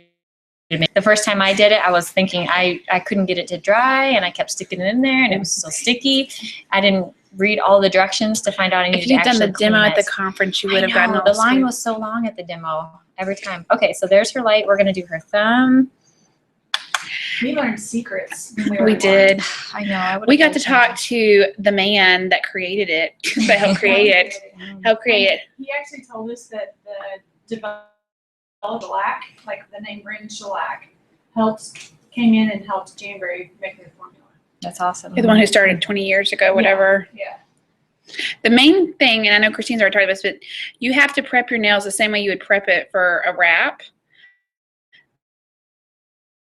A: The first time I did it, I was thinking I couldn't get it to dry, and I kept sticking it in there, and it was so sticky. I didn't read all the directions to find out I needed
C: If
A: to
C: you'd done the
A: actually
C: demo
A: clean
C: at the
A: it.
C: conference, you
A: I
C: would have gotten
A: know,
C: all
A: the line
C: scoop.
A: was so long at the demo every time. Okay, so there's her light. We're gonna do her thumb.
B: We learned secrets.
C: We did.
A: I know.
C: We got to talk to the man that created it, that helped create it. Helped create it.
B: He actually told us that the developed shellac, like the name Bryn Shellac, came in and helped Janbury make their formula.
A: That's awesome.
C: You're the one who started 20 years ago, whatever.
B: Yeah.
C: The main thing, and I know Christine's already talked about this, but you have to prep your nails the same way you would prep it for a wrap.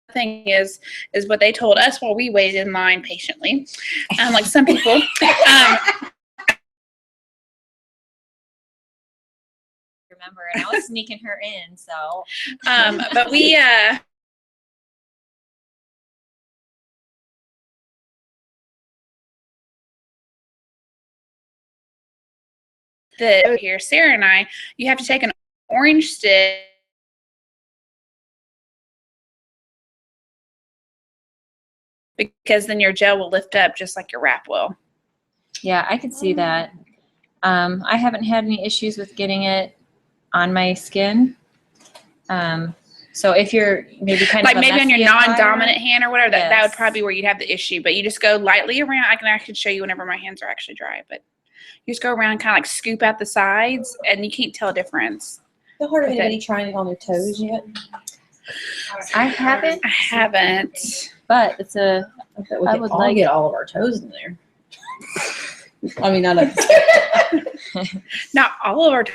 C: The thing is what they told us while we waited in line patiently. Like some people.
A: Remember, and I was sneaking her in, so.
C: But we here, Sarah and I, you have to take an orange stick because then your gel will lift up just like your wrap will.
A: Yeah, I could see that. I haven't had any issues with getting it on my skin. So if you're maybe kind
C: Like
A: of a
C: maybe on your
A: messy applier-
C: non-dominant hand or whatever, that would
A: Yes.
C: probably be where you'd have the issue. But you just go lightly around. I can actually show you whenever my hands are actually dry. But you just go around and kind of like scoop out the sides, and you can't tell a difference.
E: You heard of
C: Okay.
E: anybody trying it on their toes yet?
A: I haven't,
C: I haven't.
A: but it's a
D: I bet we
E: I
D: could
E: would
D: all
E: like-
D: get all of our toes in there. I mean, not
C: Not all of our.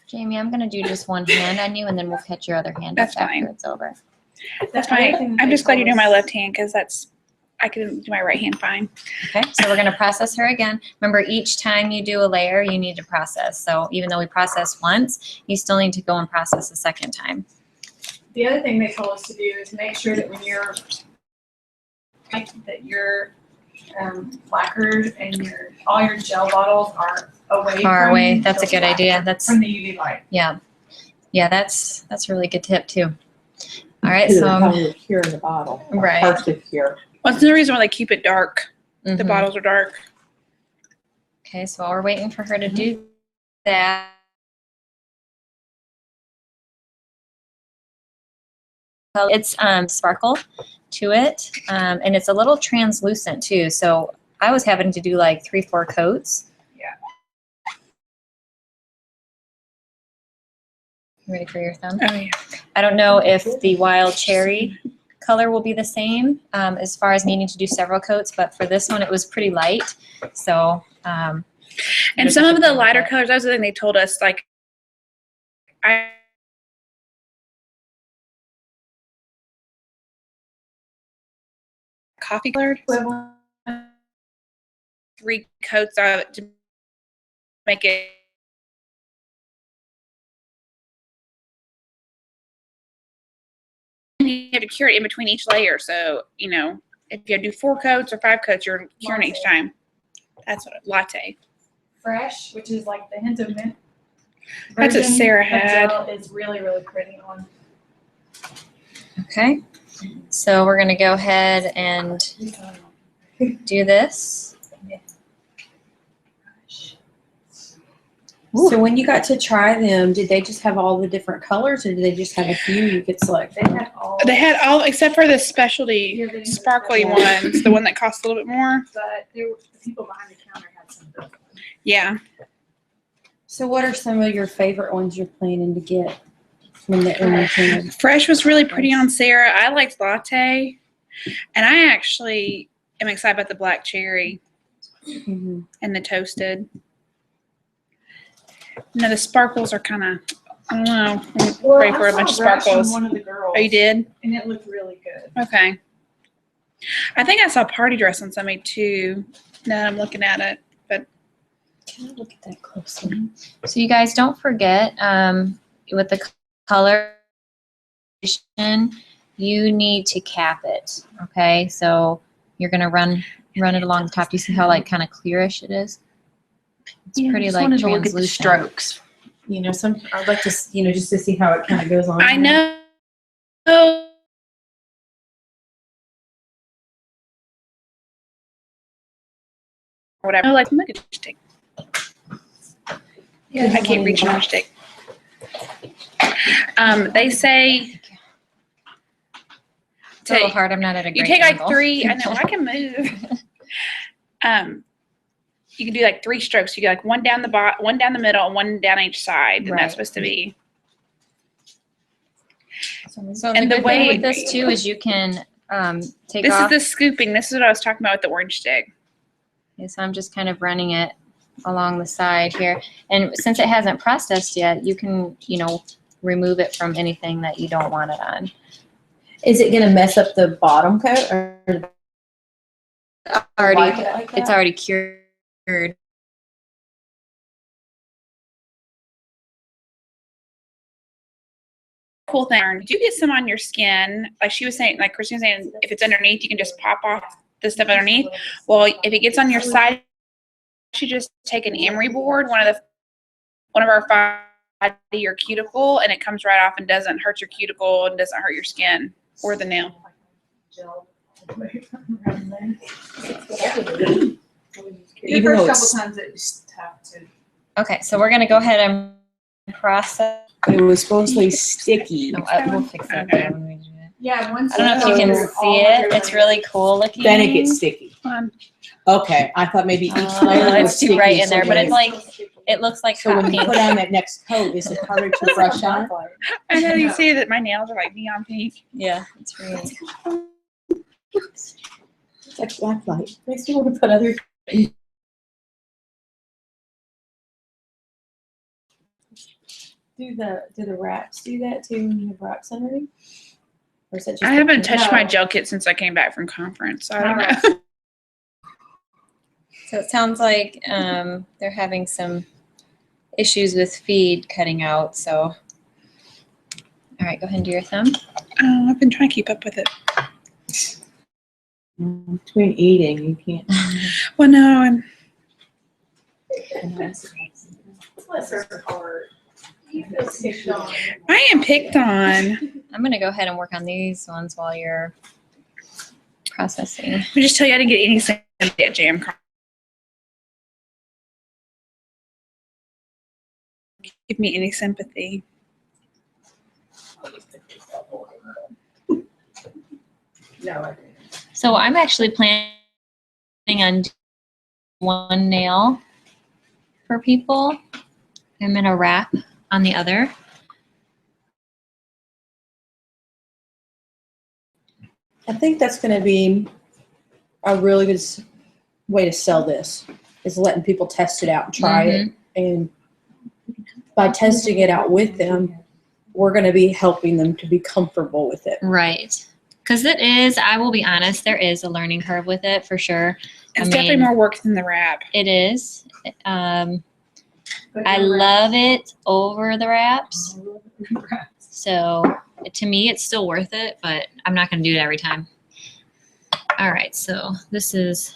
A: Jamie, I'm gonna do just one hand on you, and then we'll catch your other hand
C: That's
A: up
C: fine.
A: after it's over.
C: That's
B: The other
C: fine.
B: thing
C: I'm
B: they
C: just glad you're doing
B: told
C: my
B: us-
C: left hand because I can do my right hand fine.
A: Okay, so we're gonna process her again. Remember, each time you do a layer, you need to process. So even though we process once, you still need to go and process a second time.
B: The other thing they told us to do is make sure that when you're lacquered and all your gel bottles are away
A: Far
B: from
A: away. That's a
B: the
A: good idea. That's
B: from the UV light.
A: yeah, that's a really good tip too. All right,
D: To
A: so
D: the color pure in the bottle. or
A: Right.
D: Partially pure.
C: What's the reason why they keep it dark? The
A: mhm.
C: bottles are dark.
A: Okay, so while we're waiting for her to do that. Well, it's sparkle to it, and it's a little translucent too. So I was having to do like 3-4 coats.
B: Yeah.
A: You ready for your thumb?
C: Oh yeah.
A: I don't know if the wild cherry color will be the same as far as needing to do several coats, but for this one it was pretty light. So
C: And
A: there's
C: some of
A: nothing
C: the
A: wrong with
C: lighter
A: it.
C: colors, that's the thing they told us, like, I coffee colored, 3 coats of it to make it. You have to cure it in between each layer. So, you know, if you do 4 coats or 5 coats, you're curing each time. That's what latte.
B: Fresh, which is like the hint of mint.
C: That's what
B: version
C: Sarah
B: of
C: had.
B: gel is really, really pretty on.
A: Okay, so we're gonna go ahead and do this.
D: So when you got to try them, did they just have all the different colors, or did they just have a few you could select?
B: They had all.
C: They had all except for the specialty
B: Yeah, they didn't have
C: sparkly
B: the-
C: ones, the one that costs a little bit more.
B: But the people behind the counter had some good ones.
C: Yeah.
D: So what are some of your favorite ones you're planning to get when the came?
C: Fresh was really pretty on Sarah. I liked latte. And I actually am excited about the black cherry
D: Mm-hmm.
C: and the toasted. No, the sparkles are kind of, I don't know. I'm ready for a bunch of
B: Rush on
C: sparkles.
B: one of the girls.
C: Oh, you did?
B: And it looked really good.
C: Okay. I think I saw party dress on somebody too. Now that I'm looking at it.
D: Can I look at that closely?
A: So you guys don't forget, with the color, you need to cap it, okay? So you're gonna run it along the top. You see how like kind of clearish it is? It's pretty like translucent.
E: strokes.
D: You know, I'd like to, just to see how it kind of goes on.
C: I know. Whatever. Like, look at the stick. Yeah, I can't reach another stick. They say
A: It's a little hard. I'm not at a great
C: you take like
A: angle.
C: 3. I know I can move. You can do like 3 strokes. You get like one down the one down the middle, and one down each side, and
A: Right.
C: that's supposed to be.
A: So
C: And
A: the
C: the
A: good thing
C: way-
A: with this too is you can take
C: This
A: off.
C: is the scooping. This is what I was talking about with the orange stick.
A: Okay, so I'm just kind of running it along the side here. And since it hasn't processed yet, you can, remove it from anything that you don't want it on.
D: Is it going to mess up the bottom coat, or
A: Already,
D: like
A: it's already cured.
C: Cool thing. If you get some on your skin, like she was saying, like Christine was saying, if it's underneath, you can just pop off the stuff underneath. Well, if it gets on your side, you should just take an emery board, one of our 5 your cuticle, and it comes right off and doesn't hurt your cuticle and doesn't hurt your skin or the nail.
B: The
D: Even though
B: first
D: it's-
B: couple times it's tough to.
A: Okay, so we're gonna go ahead and process.
D: it was supposedly sticky?
A: No, we'll fix that
C: Okay.
A: when we do it.
B: Yeah, once.
A: I don't know if you can see it. It's really cool looking.
D: Then it gets sticky.
C: Um,
D: Okay, I thought maybe each
A: Oh,
D: layer was
A: it's too
D: sticky,
A: bright in
D: so
A: there, but
D: then
A: it's like It looks like
D: So
A: hot
D: when you
A: pink.
D: put on that next coat, is it harder to brush on?
C: I know you see that my nails are like neon pink.
A: Yeah, it's really.
D: It's like black light. Makes me want to put other. Do the wraps do that too when you have wraps underneath? Or is that just
C: I haven't touched my
A: No.
C: gel kit since I came back from conference. So I don't
A: Alright.
C: know.
A: So it sounds like they're having some issues with feed cutting out. So, all right, go ahead and do your thumb.
C: Oh, I've been trying to keep up with it.
D: Between eating, you can't.
C: Well, no, I'm. I am picked on.
A: I'm gonna go ahead and work on these ones while you're processing.
C: Let me just tell you, I didn't get any sympathy at Jam. Give me any sympathy.
A: So I'm actually planning on doing one nail for people. I'm gonna wrap on the other.
D: I think that's going to be a really good way to sell this, is letting people test it out and try it. And by testing it out with them, we're going to be helping them to be comfortable with it.
A: Right. Because it is, I will be honest, there is a learning curve with it for sure.
C: It's
A: I
C: definitely
A: mean,
C: more work than the wrap.
A: It is. I love it over the wraps. So to me, it's still worth it, but I'm not going to do it every time. All right. So this is,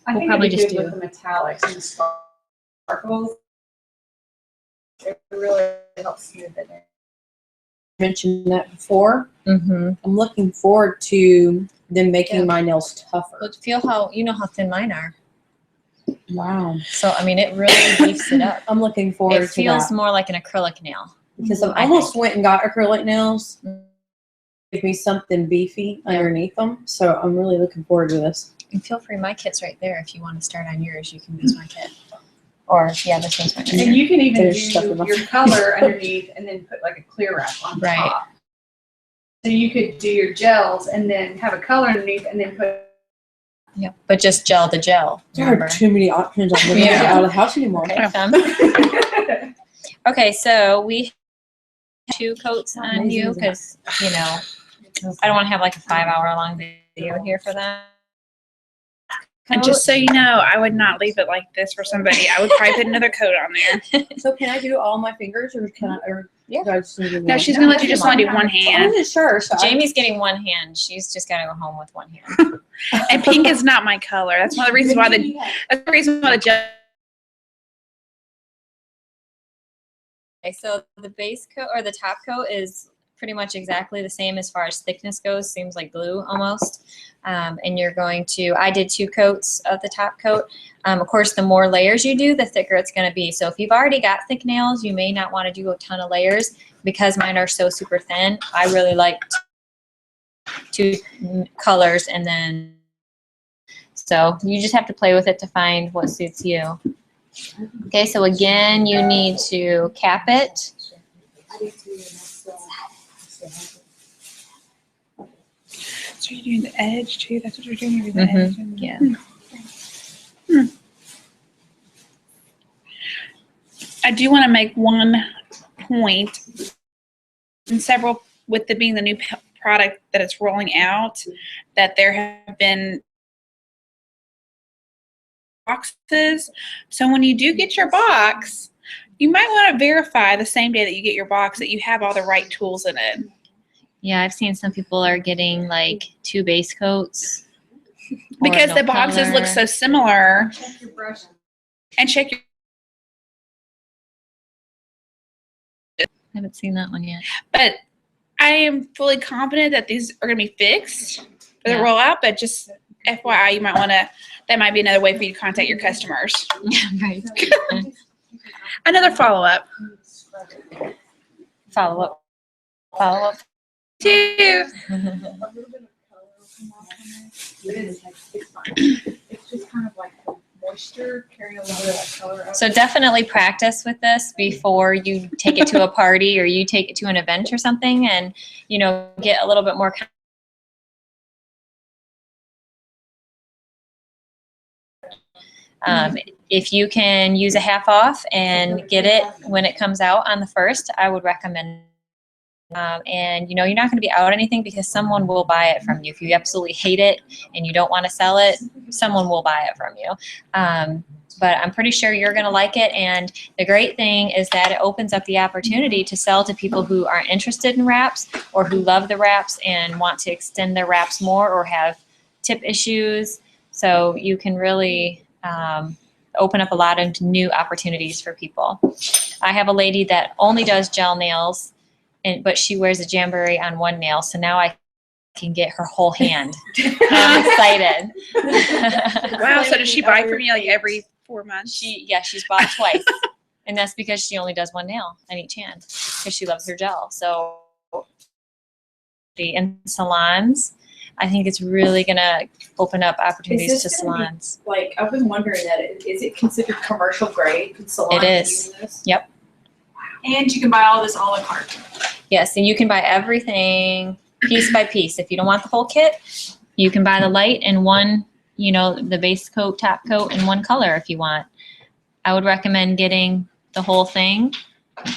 A: we'll probably just do.
F: with the metallics and the sparkles. It really helps smooth it in.
D: Mentioned that before.
A: Mm-hmm.
D: I'm looking forward to them making my nails tougher.
A: But feel how, you know how thin mine are.
D: Wow.
A: So, I mean, it really beefs it up.
D: I'm looking forward
A: It
D: to
A: feels
D: that.
A: more like an acrylic nail.
D: Because I
A: I
D: almost went and got acrylic nails.
A: Mm.
D: Give me something beefy
A: Yeah.
D: underneath them. So I'm really looking forward to this.
A: And feel free, my kit's right there. If you want to start on yours, you can use my kit. Or, yeah, this one's right
F: And
A: there.
F: you can even
D: There's stuff in
F: do
D: my-
F: your color underneath and then put like a clear wrap on
A: Right.
F: top. So you could do your gels and then have a color underneath and then put.
A: Yep. But just gel to gel.
D: There
A: Remember?
D: are too many options. I'm going to
A: Yeah.
D: get out of the house anymore.
A: Okay, thumb. Okay, so we have 2 coats on
D: amazing
A: you
D: is that?
A: because, you know, I don't want to have like a 5-hour long video here for them.
C: And just so you know, I would not leave it like this for somebody. I would probably put another coat on there.
D: So can I do all my fingers or can I, or
A: Yeah.
D: do I just need to do
C: No,
D: one?
C: she's gonna let you just only do one
D: I
C: hand.
D: wasn't sure. So
A: Jamie's getting one hand. She's just got to go home with one hand.
C: And pink is not my color. That's one of the reasons why the gel.
A: Okay, so the base coat or the top coat is pretty much exactly the same as far as thickness goes. Seems like glue almost. And you're going to, I did 2 coats of the top coat. Of course, the more layers you do, the thicker it's going to be. So if you've already got thick nails, you may not want to do a ton of layers. Because mine are so super thin, I really like 2 colors and then, so you just have to play with it to find what suits you. Okay, so again, you need to cap it.
C: So you're doing the edge too? That's what you're doing? You're doing the edge. And-
A: Yeah.
C: I do want to make one point. And several, with it being the new product that it's rolling out, that there have been boxes. So when you do get your box, you might want to verify the same day that you get your box that you have all the right tools in it.
A: Yeah, I've seen some people are getting like 2 base coats. or
C: Because
A: no
C: the boxes look
A: color.
C: so similar.
F: Check your brush.
C: And check your,
A: I haven't seen that one yet.
C: but I am fully confident that these are going to be fixed for the
A: Yeah.
C: rollout, but just FYI, you might want to, that might be another way for you to contact your customers.
A: Yeah, right.
C: Another follow-up.
A: Follow up. Follow up.
C: Two.
F: A little bit of color will come off on it. But it's fine. It's just kind of like the moisture Carry a lot of that color up.
A: So definitely practice with this before you take it to a party or you take it to an event or something, and get a little bit more. If you can use a half off and get it when it comes out on the 1st, I would recommend. And you're not going to be out anything because someone will buy it from you. If you absolutely hate it and you don't want to sell it, someone will buy it from you. But I'm pretty sure you're going to like it. And the great thing is that it opens up the opportunity to sell to people who are interested in wraps or who love the wraps and want to extend their wraps more or have tip issues. So you can really open up a lot of new opportunities for people. I have a lady that only does gel nails, but she wears a Jamboree on one nail. So now I can get her whole hand. I'm excited.
C: Wow. So does she buy from you like every 4 months?
A: She's bought twice. And that's because she only does one nail on each hand because she loves her gel. So in salons, I think it's really going to open up opportunities to salons.
F: Like, I've been wondering is it considered commercial grade? Can salons
A: It is.
F: use this?
A: Yep.
B: And you can buy all this a la carte.
A: Yes, and you can buy everything piece by piece. If you don't want the whole kit, you can buy the light and one, the base coat, top coat, and one color if you want. I would recommend getting the whole thing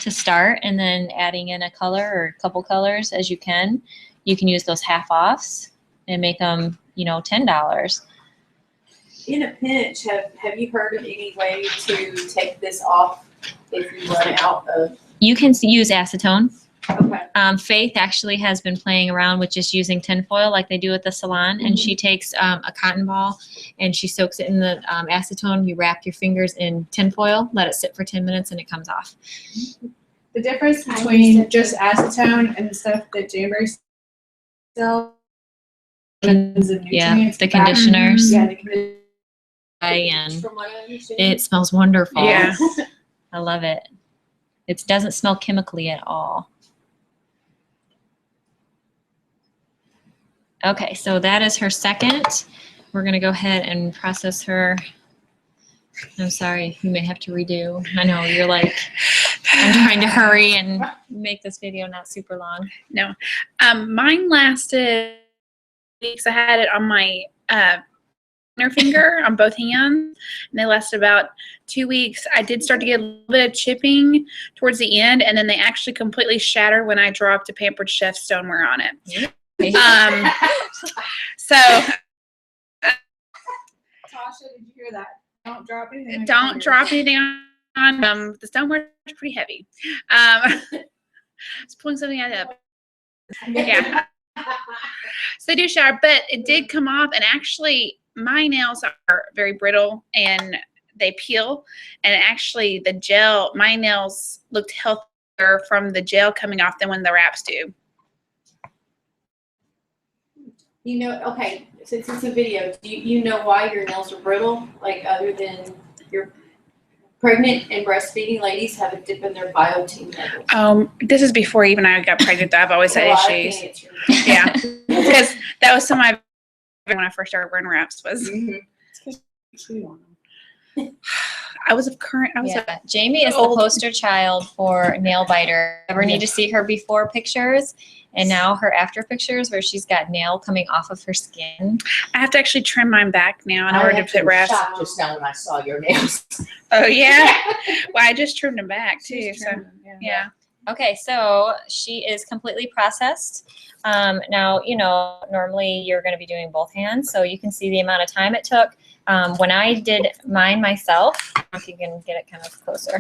A: to start and then adding in a color or a couple colors as you can. You can use those half-offs and make them, $10.
F: In a pinch, have you heard of any way to take this off if you run out of?
A: You can use acetone.
F: Okay.
A: Faith actually has been playing around with just using tinfoil like they do at the salon, and she takes a cotton ball and she soaks it in the acetone. You wrap your fingers in tinfoil, let it sit for 10 minutes, and it comes off.
B: The difference between just acetone and the stuff that Jamboree sells is the nutrients.
A: The conditioners.
B: Yeah, the conditioners.
A: And
F: From what I understand.
A: it smells wonderful.
C: Yeah.
A: I love it. It doesn't smell chemically at all. Okay, so that is her second. We're going to go ahead and process her. I'm sorry, you may have to redo. I know you're like, I'm trying to hurry and make this video not super long.
C: No. Mine lasted weeks. I had it on my inner finger on both hands, and they lasted about 2 weeks. I did start to get a little bit of chipping towards the end, and then they actually completely shattered when I dropped a Pampered Chef stoneware on it. So
B: Tasha, did you hear that? Don't drop anything.
C: don't drop anything on the stoneware is pretty heavy. Just pulling something out of yeah. So they do shatter, but it did come off, and actually my nails are very brittle and they peel, and actually the gel, my nails looked healthier from the gel coming off than when the wraps do.
F: Okay, since it's a video, do you know why your nails are brittle? Like, other than your pregnant and breastfeeding ladies have a dip in their biotin levels.
C: This is before even I got pregnant. I've always had issues. Yeah, because that was some of my when I first started wearing wraps was. I was
A: Jamie is the poster child for nail biter. Ever need to see her before pictures and now her after pictures where she's got nail coming off of her skin.
C: I have to actually trim mine back now in order to put wraps.
G: Just now when I saw your nails.
C: Oh yeah. Well, I just trimmed them back too. So yeah.
A: Okay, so she is completely processed. Now, normally you're going to be doing both hands, so you can see the amount of time it took. When I did mine myself, if you can get it kind of closer.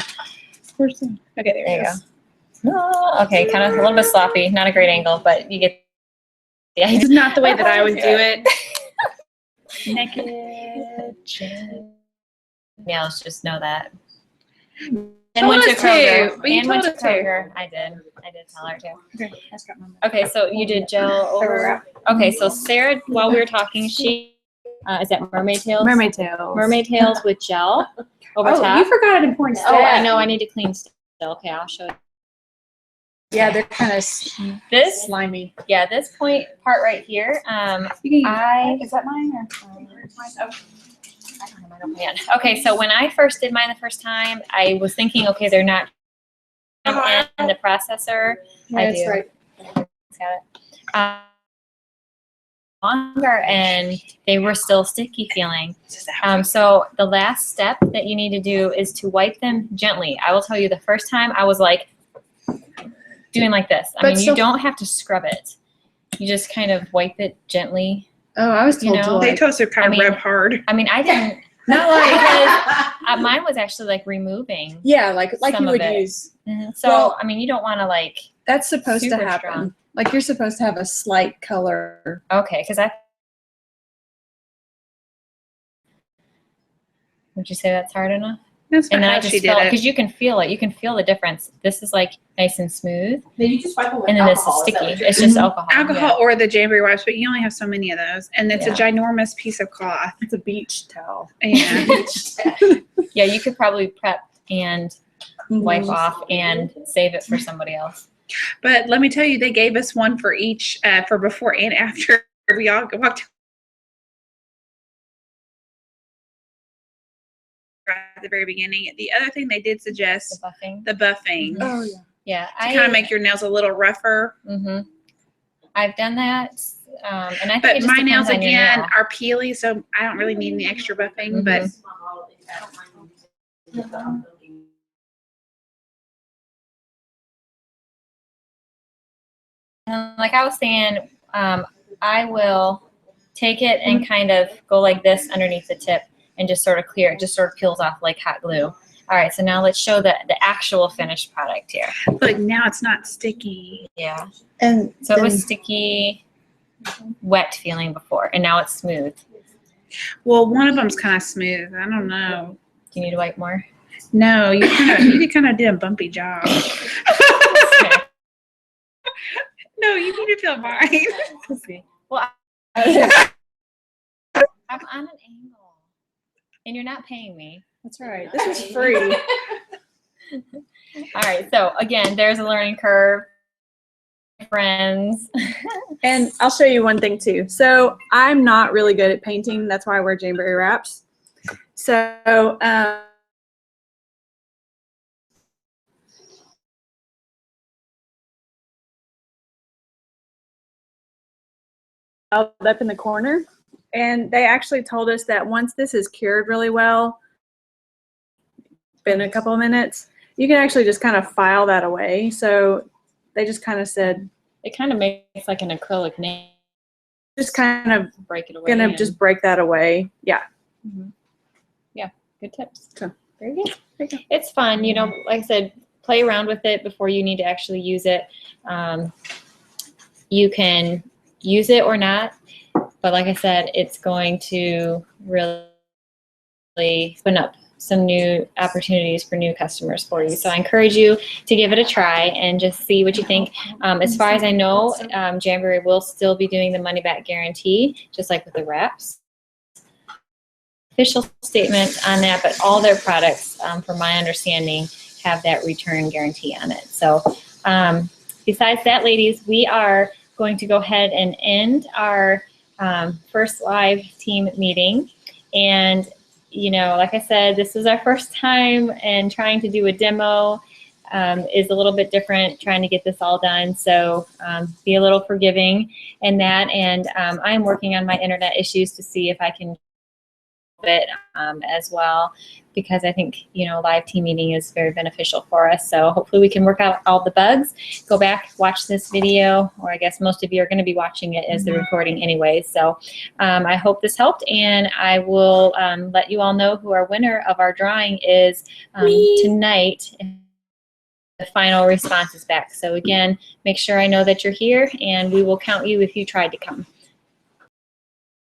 C: Okay, there you go.
A: Oh, okay, kind of a little bit sloppy, not a great angle, but you get the idea.
C: This is not the way that I would do it. Naked.
A: Nails, just know that.
C: And went to Kroger.
A: And went to Kroger. I did tell her too.
C: Okay, that's got my
A: Okay, so you did gel over. Okay, so Sarah, while we were talking, she is that mermaid tails?
B: Mermaid tails.
A: Mermaid tails with gel over
B: Oh,
A: top.
B: you forgot an important step.
A: Oh, I know. I need to clean still. Okay, I'll show you.
B: Yeah, they're kind of
A: This,
B: slimy.
A: yeah, this part right here.
B: You can
A: I
B: is that mine or?
A: I don't have mine open yet. Okay, so when I first did mine the first time, I was thinking, okay, they're not in the processor. I do.
E: right.
A: Got it. Longer, and they were still sticky feeling. So the last step that you need to do is to wipe them gently. I will tell you, the first time I was like doing like this. I
E: But
A: mean,
E: still-
A: you don't have to scrub it. You just kind of wipe it gently.
E: Oh, I was
A: You
E: told
A: know,
E: to
C: They
E: like,
C: told us to kind
A: I
C: of
A: mean-
C: rub hard.
A: I mean, I didn't.
E: not like,
A: Mine was actually like removing.
E: yeah, like
A: Some
E: you
A: of
E: would
A: it.
E: use.
A: So
E: Well-
A: I mean, you don't want to like.
E: That's supposed to
A: Super
E: happen.
A: strong.
E: Like you're supposed to have a slight color.
A: Okay, because I. Would you say that's hard enough?
C: That's
A: And
C: not
A: then I
C: how
A: just
C: she did
A: felt,
C: it.
A: because you can feel it. You can feel the difference. This is like nice and smooth,
F: Then you just wipe away
A: and then this is
F: alcohol.
A: sticky.
F: Is that what
A: It's just
E: Mhm.
A: alcohol.
C: Alcohol or the Jamboree wipes, but you only have so many of those, and it's a
A: Yeah.
C: ginormous piece of cloth.
E: It's a beach towel.
C: Yeah.
A: Yeah, you could probably prep and wipe
E: Mhm.
A: off and save it for somebody else.
C: But let me tell you, they gave us one for each for before and after we all walked at the very beginning. The other thing they did
A: The
C: suggest
A: buffing.
C: the buffing
E: Oh yeah.
A: Yeah,
C: to kind of make your nails a little rougher.
A: Mm-hmm. I've done that, and I think
C: But
A: it just
C: my
A: depends
C: nails
A: on your
C: again
A: nail.
C: are peely, so I don't really need any extra buffing. But
A: And like I was saying, I will take it and kind of go like this underneath the tip and just sort of clear it. Just sort of peels off like hot glue. All right, so now let's show the actual finished product here.
C: look, now it's not sticky.
A: Yeah.
E: And
A: So it was
E: then-
A: sticky, wet feeling before, and now it's smooth.
C: Well, one of them's kind of smooth. I don't know.
A: Do you need to wipe more?
C: No, you kind of did a bumpy job. No, you need to feel fine.
A: Well, I'm on an angle, and you're not paying me.
E: That's right. This is free.
A: All right, so again, there's a learning curve, friends.
E: And I'll show you one thing too. So I'm not really good at painting. That's why I wear Jamboree wraps. So up in the corner. And they actually told us that once this is cured really well, been a couple of minutes, you can actually just kind of file that away. So they just kind of said,
A: It kind of makes like an acrylic nail.
E: just kind of
A: Break it away.
E: gonna
A: and-
E: just break that away. Yeah.
A: Yeah, good tips.
E: Okay.
A: Very good. It's fun, you know. Like I said, play around with it before you need to actually use it. You can use it or not, but like I said, it's going to really open up some new opportunities for new customers for you. So I encourage you to give it a try and just see what you think. As far as I know, Jamboree will still be doing the money back guarantee, just like with the wraps. Official statement on that, but all their products, from my understanding, have that return guarantee on it. So besides that, ladies, we are going to go ahead and end our first live team meeting. And you know, like I said, this is our first time, and trying to do a demo is a little bit different, trying to get this all done. So be a little forgiving in that. And I'm working on my internet issues to see if I can do it as well, because I think, you know, live team meeting is very beneficial for us. So hopefully we can work out all the bugs. Go back, watch this video, or I guess most of you are going to be watching it as the recording anyway. So I hope this helped, and I will let you all know who our winner of our drawing is tonight. The final response is back. So again, make sure I know that you're here, and we will count you if you tried to come.